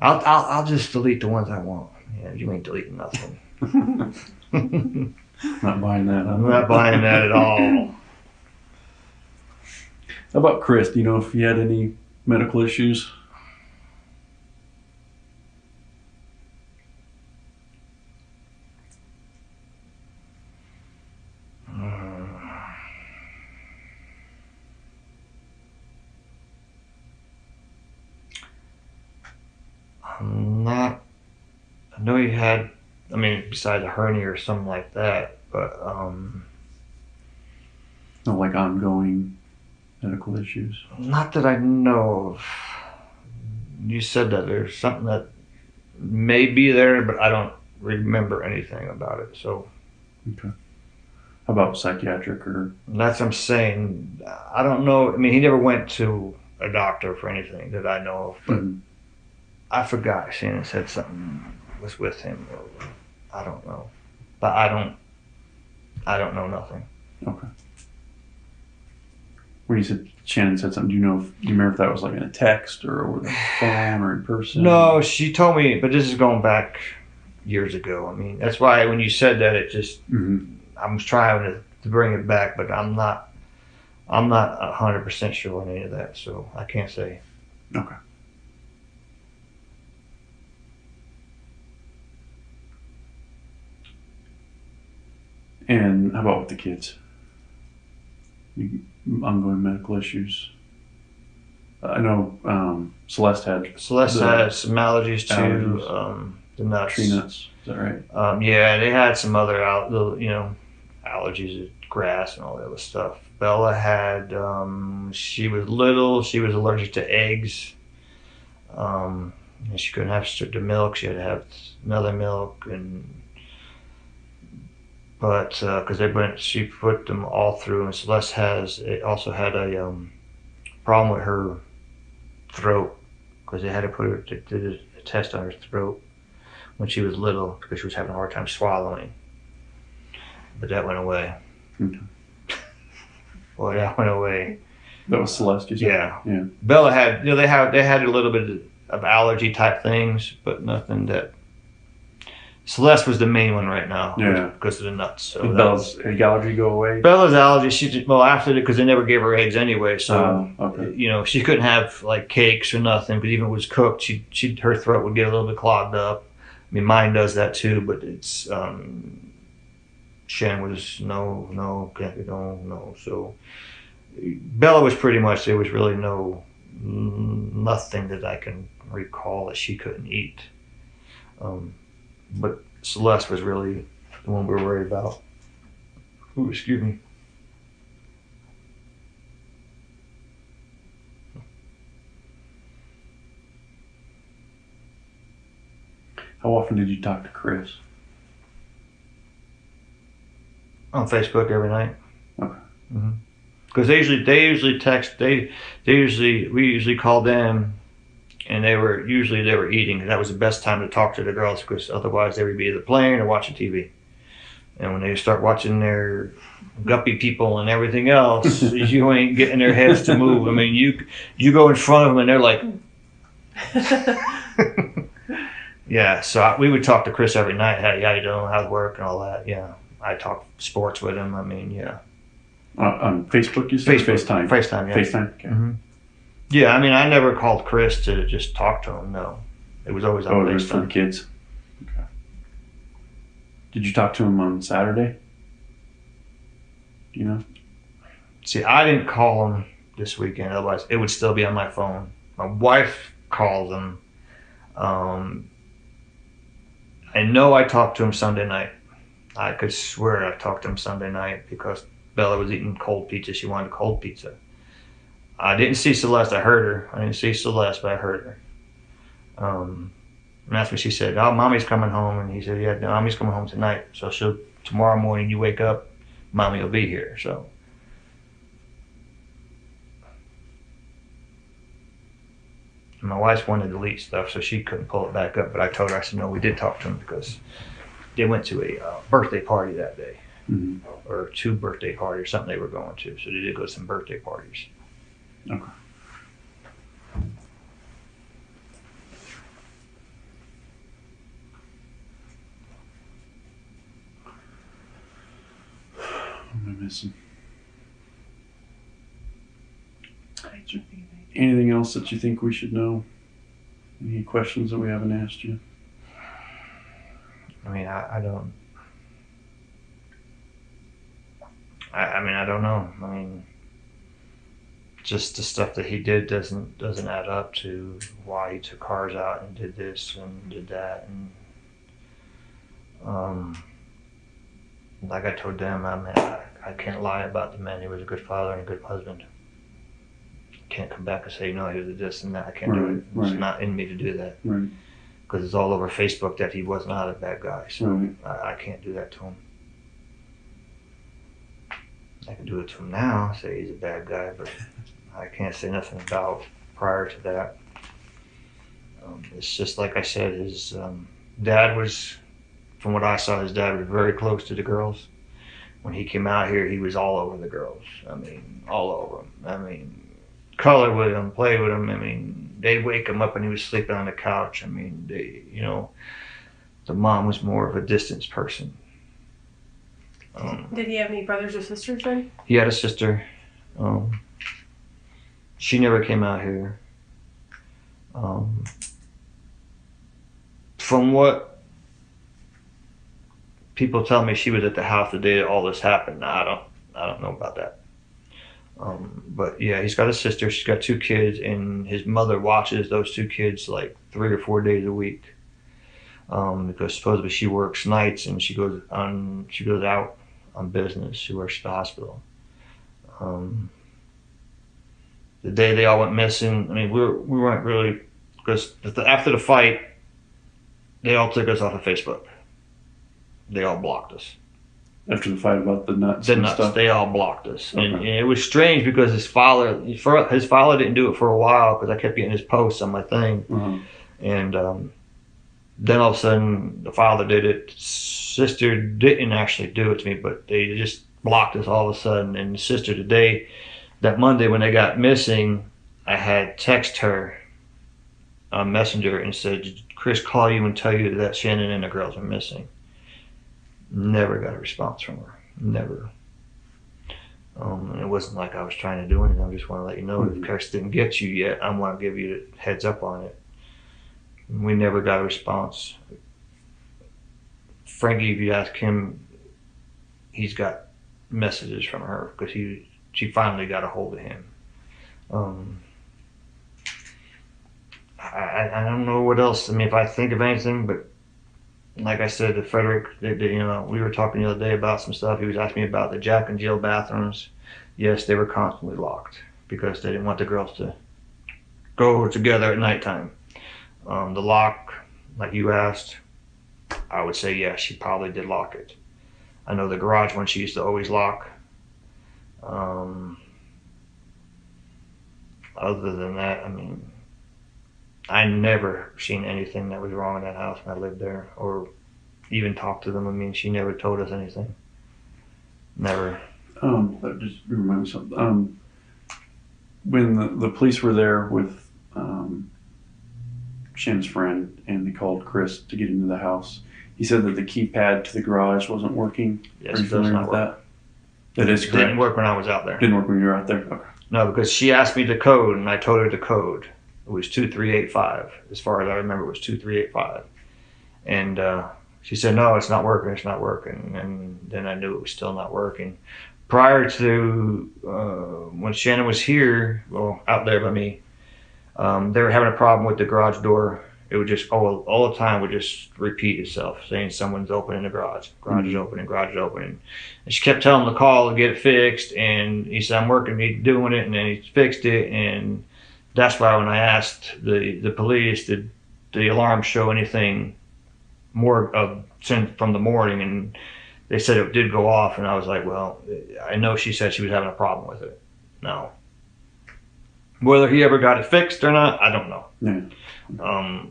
Speaker 3: I'll just delete the ones I want. Yeah, you ain't deleting nothing.
Speaker 2: Not buying that.
Speaker 3: I'm not buying that at all.
Speaker 2: How about Chris? Do you know if he had any medical issues?
Speaker 3: I know he had, besides a hernia or something like that, but
Speaker 2: No, like ongoing medical issues.
Speaker 3: not that I know of. You said that there's something that may be there, but I don't remember anything about it. So
Speaker 2: Okay. How about psychiatric or?
Speaker 3: that's what I'm saying. I don't know. He never went to a doctor for anything that I know of, but
Speaker 2: Mhm.
Speaker 3: I forgot. Shannon said something was with him. Or I don't know, but I don't know nothing.
Speaker 2: Okay. When you said Shannon said something, do you remember if that was like in a text or over the phone or in person?
Speaker 3: No, she told me, but this is going back years ago. That's why when you said that, it just
Speaker 2: Mm-hmm.
Speaker 3: I was trying to bring it back, but I'm not 100% sure on any of that, so I can't say.
Speaker 2: Okay. And how about with the kids? Ongoing medical issues. I know Celeste had
Speaker 3: Celeste
Speaker 2: the
Speaker 3: has some allergies to
Speaker 2: allergies.
Speaker 3: the nuts.
Speaker 2: tree nuts. Is that right?
Speaker 3: Yeah, they had some other allergies to grass and all that other stuff. Bella had she was little. She was allergic to eggs. And she couldn't have the milk. She had to have another milk, but because she put them all through. And Celeste also had a problem with her throat because they had to did a test on her throat when she was little because she was having a hard time swallowing. But that went away.
Speaker 2: Okay.
Speaker 3: Boy, that went away.
Speaker 2: That was Celeste, you said?
Speaker 3: Yeah.
Speaker 2: Yeah.
Speaker 3: Bella had, they had a little bit of allergy type things, but nothing that. Celeste was the main one right now.
Speaker 2: Yeah.
Speaker 3: Because of the nuts. So
Speaker 2: Did Bella's allergy go away?
Speaker 3: Bella's allergy, after because they never gave her eggs anyway, so
Speaker 2: Okay.
Speaker 3: she couldn't have like cakes or nothing. But even if it was cooked, her throat would get a little bit clogged up. Mine does that too, but it's Shannon was no. So Bella was pretty much there was really nothing that I can recall that she couldn't eat. But Celeste was really the one we were worried about. Ooh, excuse me.
Speaker 2: How often did you talk to Chris?
Speaker 3: On Facebook every night.
Speaker 2: Okay.
Speaker 3: Because they usually text. We usually call them, and they were eating. That was the best time to talk to the girls because otherwise they would be either playing or watching TV. And when they start watching their guppy people and everything else, you ain't getting their heads to move. You go in front of them and they're like. Yeah, so we would talk to Chris every night. How you doing? How's work and all that? Yeah, I talk sports with him. Yeah.
Speaker 2: On Facebook, you said? FaceTime.
Speaker 3: FaceTime, yeah.
Speaker 2: FaceTime. Okay.
Speaker 3: Mm-hmm. Yeah, I never called Chris to just talk to him. No, it was always on
Speaker 2: Oh, it was for the
Speaker 3: FaceTime.
Speaker 2: kids. Okay. Did you talk to him on Saturday? Do you know?
Speaker 3: See, I didn't call him this weekend. Otherwise, it would still be on my phone. My wife calls him. I know I talked to him Sunday night. I could swear I talked to him Sunday night because Bella was eating cold pizza. She wanted cold pizza. I didn't see Celeste. I heard her. I didn't see Celeste, but I heard her. And that's when she said, "Oh, mommy's coming home." And he said, "Yeah, no, mommy's coming home tonight. So tomorrow morning you wake up, mommy will be here." So my wife wanted to delete stuff, so she couldn't pull it back up. But I told her, I said, "No, we did talk to him because they went to a birthday party that day, or 2 birthday parties or something they were going to. So they did go to some birthday parties."
Speaker 2: Okay. What am I missing? Anything else that you think we should know? Any questions that we haven't asked you?
Speaker 3: I mean, I don't. I mean, I don't know. I mean, just the stuff that he did doesn't add up to why he took cars out and did this and did that, and like I told them, I mean, I can't lie about the man. He was a good father and a good husband. Can't come back and say, no, he was this and that. I can't do it. It's not in me to do that.
Speaker 2: Right.
Speaker 3: Because it's all over Facebook that he was not a bad guy. So I can't do that to him. I can do it to him now, say he's a bad guy, but I can't say nothing about prior to that. It's just like I said, his dad was, from what I saw, his dad was very close to the girls. When he came out here, he was all over the girls. I mean, all over them. I mean, color with him, play with him. I mean, they'd wake him up and he was sleeping on the couch. I mean, the mom was more of a distance person.
Speaker 4: Did he have any brothers or sisters then?
Speaker 3: He had a sister. She never came out here. From what people tell me, she was at the house the day that all this happened. I don't know about that. But yeah, he's got a sister. She's got 2 kids, and his mother watches those 2 kids like 3 or 4 days a week. Because supposedly she works nights and she goes out on business. She works at the hospital. The day they all went missing, I mean, we weren't really, because after the fight, they all took us off of Facebook. They all blocked us.
Speaker 2: After the fight about the nuts
Speaker 3: The
Speaker 2: and
Speaker 3: nuts,
Speaker 2: stuff?
Speaker 3: they all blocked us.
Speaker 2: Okay.
Speaker 3: And it was strange because his father didn't do it for a while because I kept getting his posts on my thing.
Speaker 2: Uh-huh.
Speaker 3: And then all of a sudden, the father did it. Sister didn't actually do it to me, but they just blocked us all of a sudden. And the sister today, that Monday when they got missing, I had text her on Messenger and said, "Did Chris call you and tell you that Shanann and the girls are missing?" Never got a response from her. Never. And it wasn't like I was trying to do anything. I just want to let you know if Chris didn't get you yet, I want to give you the heads up on it. We never got a response. Frankie, if you ask him, he's got messages from her because she finally got a hold of him. I don't know what else. I mean, if I think of anything, but like I said to Frederick, we were talking the other day about some stuff. He was asking me about the Jack and Jill bathrooms. Yes, they were constantly locked because they didn't want the girls to go together at nighttime. The lock, like you asked, I would say yes, she probably did lock it. I know the garage one she used to always lock. Other than that, I mean, I never seen anything that was wrong in that house when I lived there, or even talked to them. I mean, she never told us anything. Never.
Speaker 2: That just reminds me of something. When the police were there with Shannon's friend and they called Chris to get into the house, he said that the keypad to the garage wasn't working.
Speaker 3: Yes,
Speaker 2: Are you
Speaker 3: it does
Speaker 2: familiar
Speaker 3: not
Speaker 2: with
Speaker 3: work.
Speaker 2: that? That is
Speaker 3: It
Speaker 2: correct.
Speaker 3: didn't work when I was out there.
Speaker 2: Didn't work when you were out there? Okay.
Speaker 3: No, because she asked me the code, and I told her the code. It was 2385. As far as I remember, it was 2385. And she said, "No, it's not working. It's not working." And then I knew it was still not working. Prior to when Shanann was here, well, out there by me, They were having a problem with the garage door. It would just all the time would just repeat itself, saying someone's opening the garage. Garage is opening. Garage is opening. And she kept telling him to call and get it fixed. And he said, "I'm working, he's doing it," and then he fixed it. And that's why when I asked the police, did the alarm show anything more from the morning, and they said it did go off. And I was like, well, I know she said she was having a problem with it. No. Whether he ever got it fixed or not, I don't know.
Speaker 2: Yeah.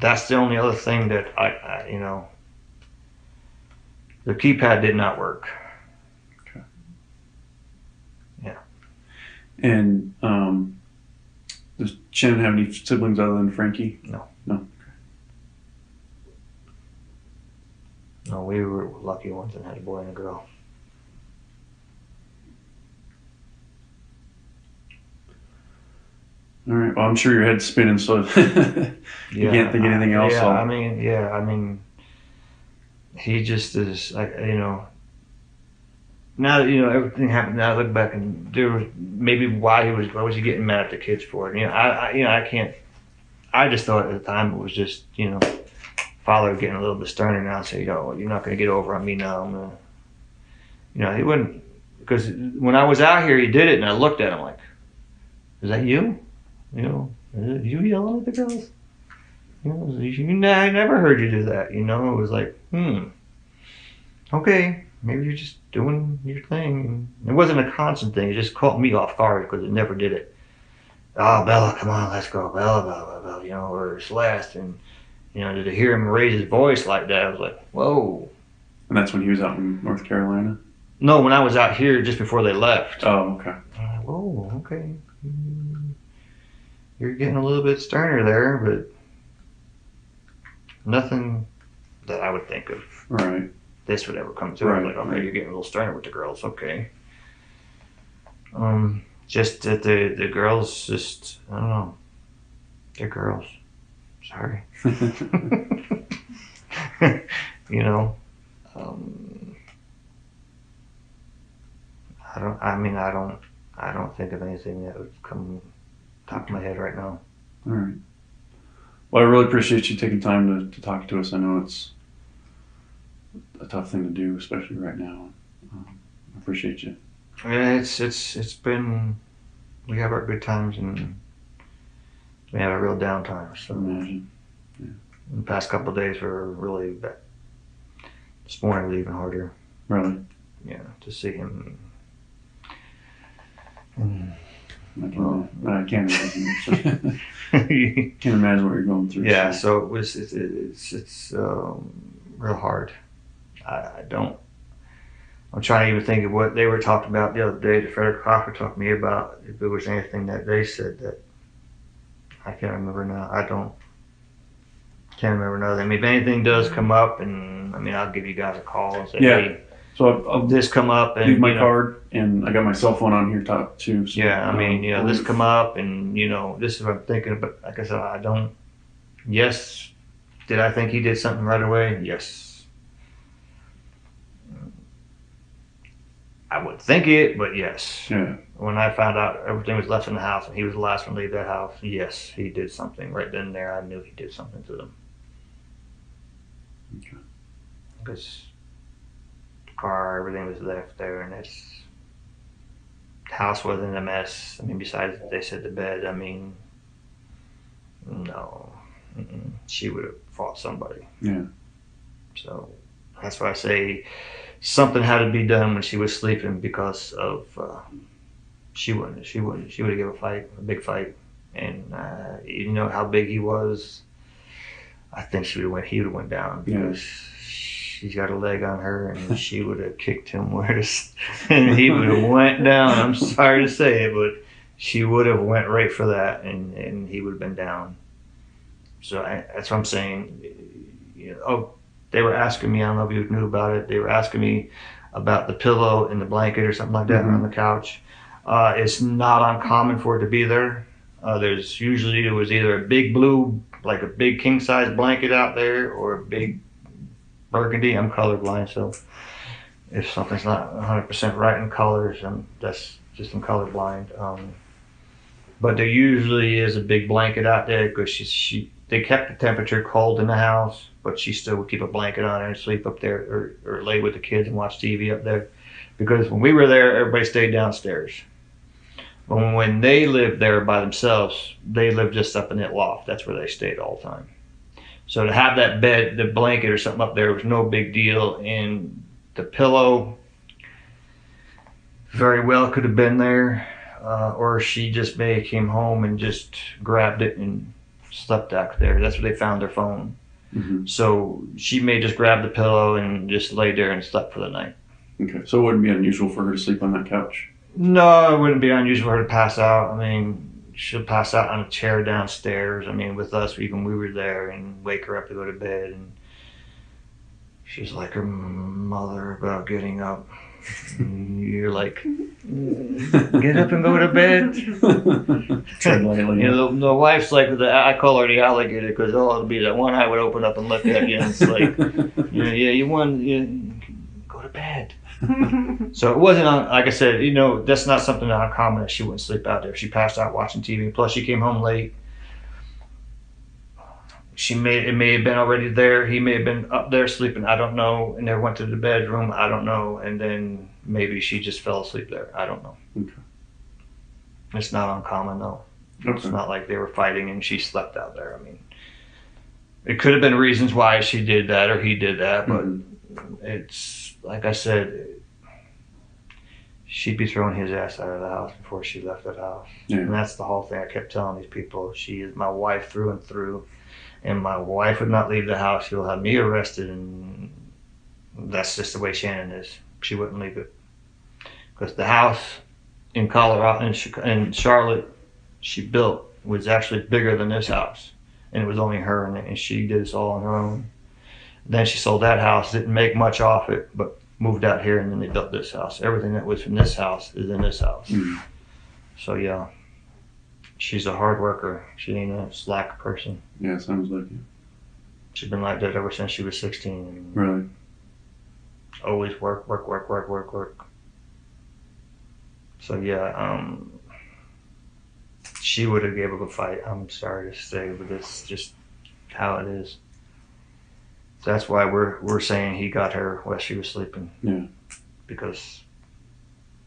Speaker 3: That's the only other thing that I you know, the keypad did not work.
Speaker 2: Okay.
Speaker 3: Yeah.
Speaker 2: And does Shannon have any siblings other than Frankie?
Speaker 3: No.
Speaker 2: No.
Speaker 3: No, we were lucky ones and had a boy and a girl.
Speaker 2: All right. Well, I'm sure your head's spinning, so you can't think of anything else.
Speaker 3: Yeah,
Speaker 2: So.
Speaker 3: I mean, he just is like, you know. Now that, you know, everything happened, now I look back and there was maybe why was he getting mad at the kids for it? You know, I can't. I just thought at the time it was just, you know, father getting a little bit sterner now and say, yo, you're not going to get over on me now. I'm gonna, you know, he wouldn't, because when I was out here, he did it, and I looked at him like, is that you? You know, is it you yelling at the girls? You know, I never heard you do that. You know, it was like, okay, maybe you're just doing your thing. And it wasn't a constant thing. It just caught me off guard because it never did it. Oh, Bella, come on, let's go, Bella, Bella, Bella, you know, or Celeste. And, you know, to hear him raise his voice like that, I was like, whoa.
Speaker 2: And that's when he was out in North Carolina?
Speaker 3: No, when I was out here just before they left.
Speaker 2: Oh, okay.
Speaker 3: I'm like, whoa, okay. You're getting a little bit sterner there, but nothing that I would think of
Speaker 2: Right.
Speaker 3: this would ever come through.
Speaker 2: Right,
Speaker 3: Like, okay,
Speaker 2: right.
Speaker 3: you're getting a little sterner with the girls, okay. Just that the girls just, I don't know. They're girls. Sorry. You know, I don't think of anything that would come top of my head right now.
Speaker 2: All right. Well, I really appreciate you taking time to talk to us. I know it's a tough thing to do, especially right now. I appreciate you.
Speaker 3: Yeah, it's been, we have our good times and we have our real down times. So
Speaker 2: Imagine.
Speaker 3: the past couple of days were really bad. This morning was even harder.
Speaker 2: Really.
Speaker 3: Yeah, to see him.
Speaker 2: I can't imagine. Can't imagine what you're going through.
Speaker 3: Yeah, so it was. It's real hard. I don't. I'm trying to even think of what they were talking about the other day. The Frederick Crawford talked to me about if there was anything that they said that I can't remember now. Can't remember now. I mean, if anything does come up, and I mean, I'll give you guys a call and say,
Speaker 2: Yeah.
Speaker 3: hey,
Speaker 2: So I'll
Speaker 3: this come up, and
Speaker 2: leave my
Speaker 3: you know,
Speaker 2: card, and I got my cell phone on here top too. So,
Speaker 3: yeah, I mean, you know, this come up, and you know, this is what I'm thinking. But like I said, I don't. Yes, did I think he did something right away? Yes. I would think it, but yes.
Speaker 2: Yeah.
Speaker 3: When I found out everything was left in the house and he was the last one to leave that house, yes, he did something right then and there. I knew he did something to them.
Speaker 2: Okay.
Speaker 3: Because the car, everything was left there, and the house wasn't a mess. I mean, besides they said the bed. I mean, no, she would have fought somebody.
Speaker 2: Yeah.
Speaker 3: So that's why I say something had to be done when she was sleeping because of she would have given a big fight, and you know how big he was. I think he would have went down because she's got a leg on her, and she would have kicked him worse, and he would have went down. I'm sorry to say it, but she would have went right for that, and he would have been down. So that's what I'm saying. You know, they were asking me, I don't know if you knew about it, they were asking me about the pillow and the blanket or something like that on the couch. It's not uncommon for it to be there. There's usually, it was either a big blue, like a big king size blanket out there, or a big burgundy. I'm colorblind, so if something's not 100% right in colors, that's just I'm colorblind. But there usually is a big blanket out there because they kept the temperature cold in the house, but she still would keep a blanket on her and sleep up there or lay with the kids and watch TV up there. Because when we were there, everybody stayed downstairs. But when they lived there by themselves, they lived just up in that loft. That's where they stayed all the time. So to have that bed, the blanket or something up there was no big deal. And the pillow very well could have been there. Or she just may have came home and just grabbed it and slept out there. That's where they found their phone.
Speaker 2: Mm-hmm.
Speaker 3: So she may just grab the pillow and just lay there and slept for the night.
Speaker 2: Okay, so it wouldn't be unusual for her to sleep on that couch?
Speaker 3: No, it wouldn't be unusual for her to pass out. I mean, she'll pass out on a chair downstairs. I mean, with us, even we were there, and wake her up to go to bed. And she's like her mother about getting up. And you're like, get up and go to bed.
Speaker 2: Tread lightly.
Speaker 3: You know, the wife's like, I call her the alligator because it'll be that one eye would open up and look at you, and it's like, you want go to bed. So it wasn't like I said, that's not something that uncommon that she wouldn't sleep out there. She passed out watching TV. Plus, she came home late. It may have been already there. He may have been up there sleeping. I don't know. And never went to the bedroom. I don't know. And then maybe she just fell asleep there. I don't know.
Speaker 2: Okay.
Speaker 3: It's not uncommon though.
Speaker 2: Okay.
Speaker 3: It's not like they were fighting and she slept out there. I mean, it could have been reasons why she did that or he did that, but it's like I said, she'd be throwing his ass out of the house before she left that house.
Speaker 2: Yeah.
Speaker 3: And that's the whole thing I kept telling these people. She is my wife through and through. And my wife would not leave the house. She'll have me arrested, and that's just the way Shanann is. She wouldn't leave it. Because the house in Colorado, in Charlotte, she built was actually bigger than this house. And it was only her, and she did this all on her own. Then she sold that house, didn't make much off it, but moved out here, and then they built this house. Everything that was from this house is in this house.
Speaker 2: Mm.
Speaker 3: So, yeah. She's a hard worker. She ain't a slack person.
Speaker 2: Yeah, sounds like it.
Speaker 3: She's been like that ever since she was 16.
Speaker 2: Really?
Speaker 3: Always work. So yeah, she would have gave up a fight. I'm sorry to say, but it's just how it is. So that's why we're saying he got her while she was sleeping.
Speaker 2: Yeah.
Speaker 3: Because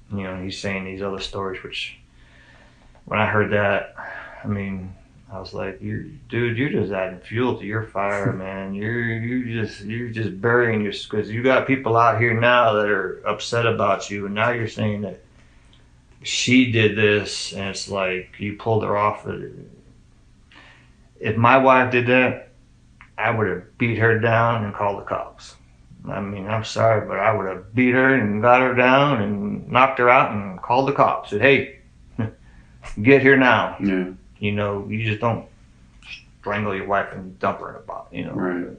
Speaker 3: he's saying these other stories, which when I heard that, I mean, I was like, you're just adding fuel to your fire, man. You're just burying your, because you got people out here now that are upset about you, and now you're saying that she did this, and it's like you pulled her off. If my wife did that, I would have beat her down and called the cops. I mean, I'm sorry, but I would have beat her and got her down and knocked her out and called the cops. Said, hey, get here now.
Speaker 2: Yeah.
Speaker 3: You just don't strangle your wife and dump her in a bottle.
Speaker 2: Right.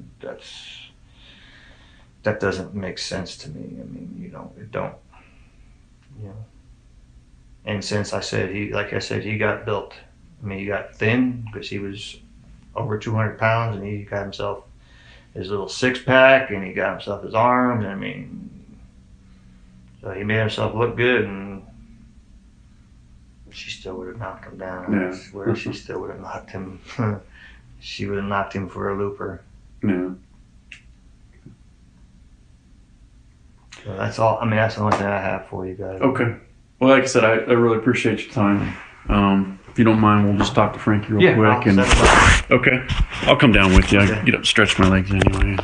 Speaker 3: That doesn't make sense to me. I mean, it don't. And since he got built. I mean, he got thin because he was over 200 pounds, and he got himself his little 6-pack, and he got himself his arms. I mean, so he made himself look good, and she still would have knocked him down.
Speaker 2: Yeah.
Speaker 3: I swear she still would have knocked him. She would have knocked him for a looper.
Speaker 2: Yeah.
Speaker 3: So that's all. I mean, that's the only thing I have for you guys.
Speaker 2: Okay. Well, like I said, I really appreciate your time. If you don't mind, we'll just talk to Frankie real quick.
Speaker 3: I'll set it up.
Speaker 2: Okay. I'll come down with you.
Speaker 3: Okay.
Speaker 2: I get up and stretch my legs anyway.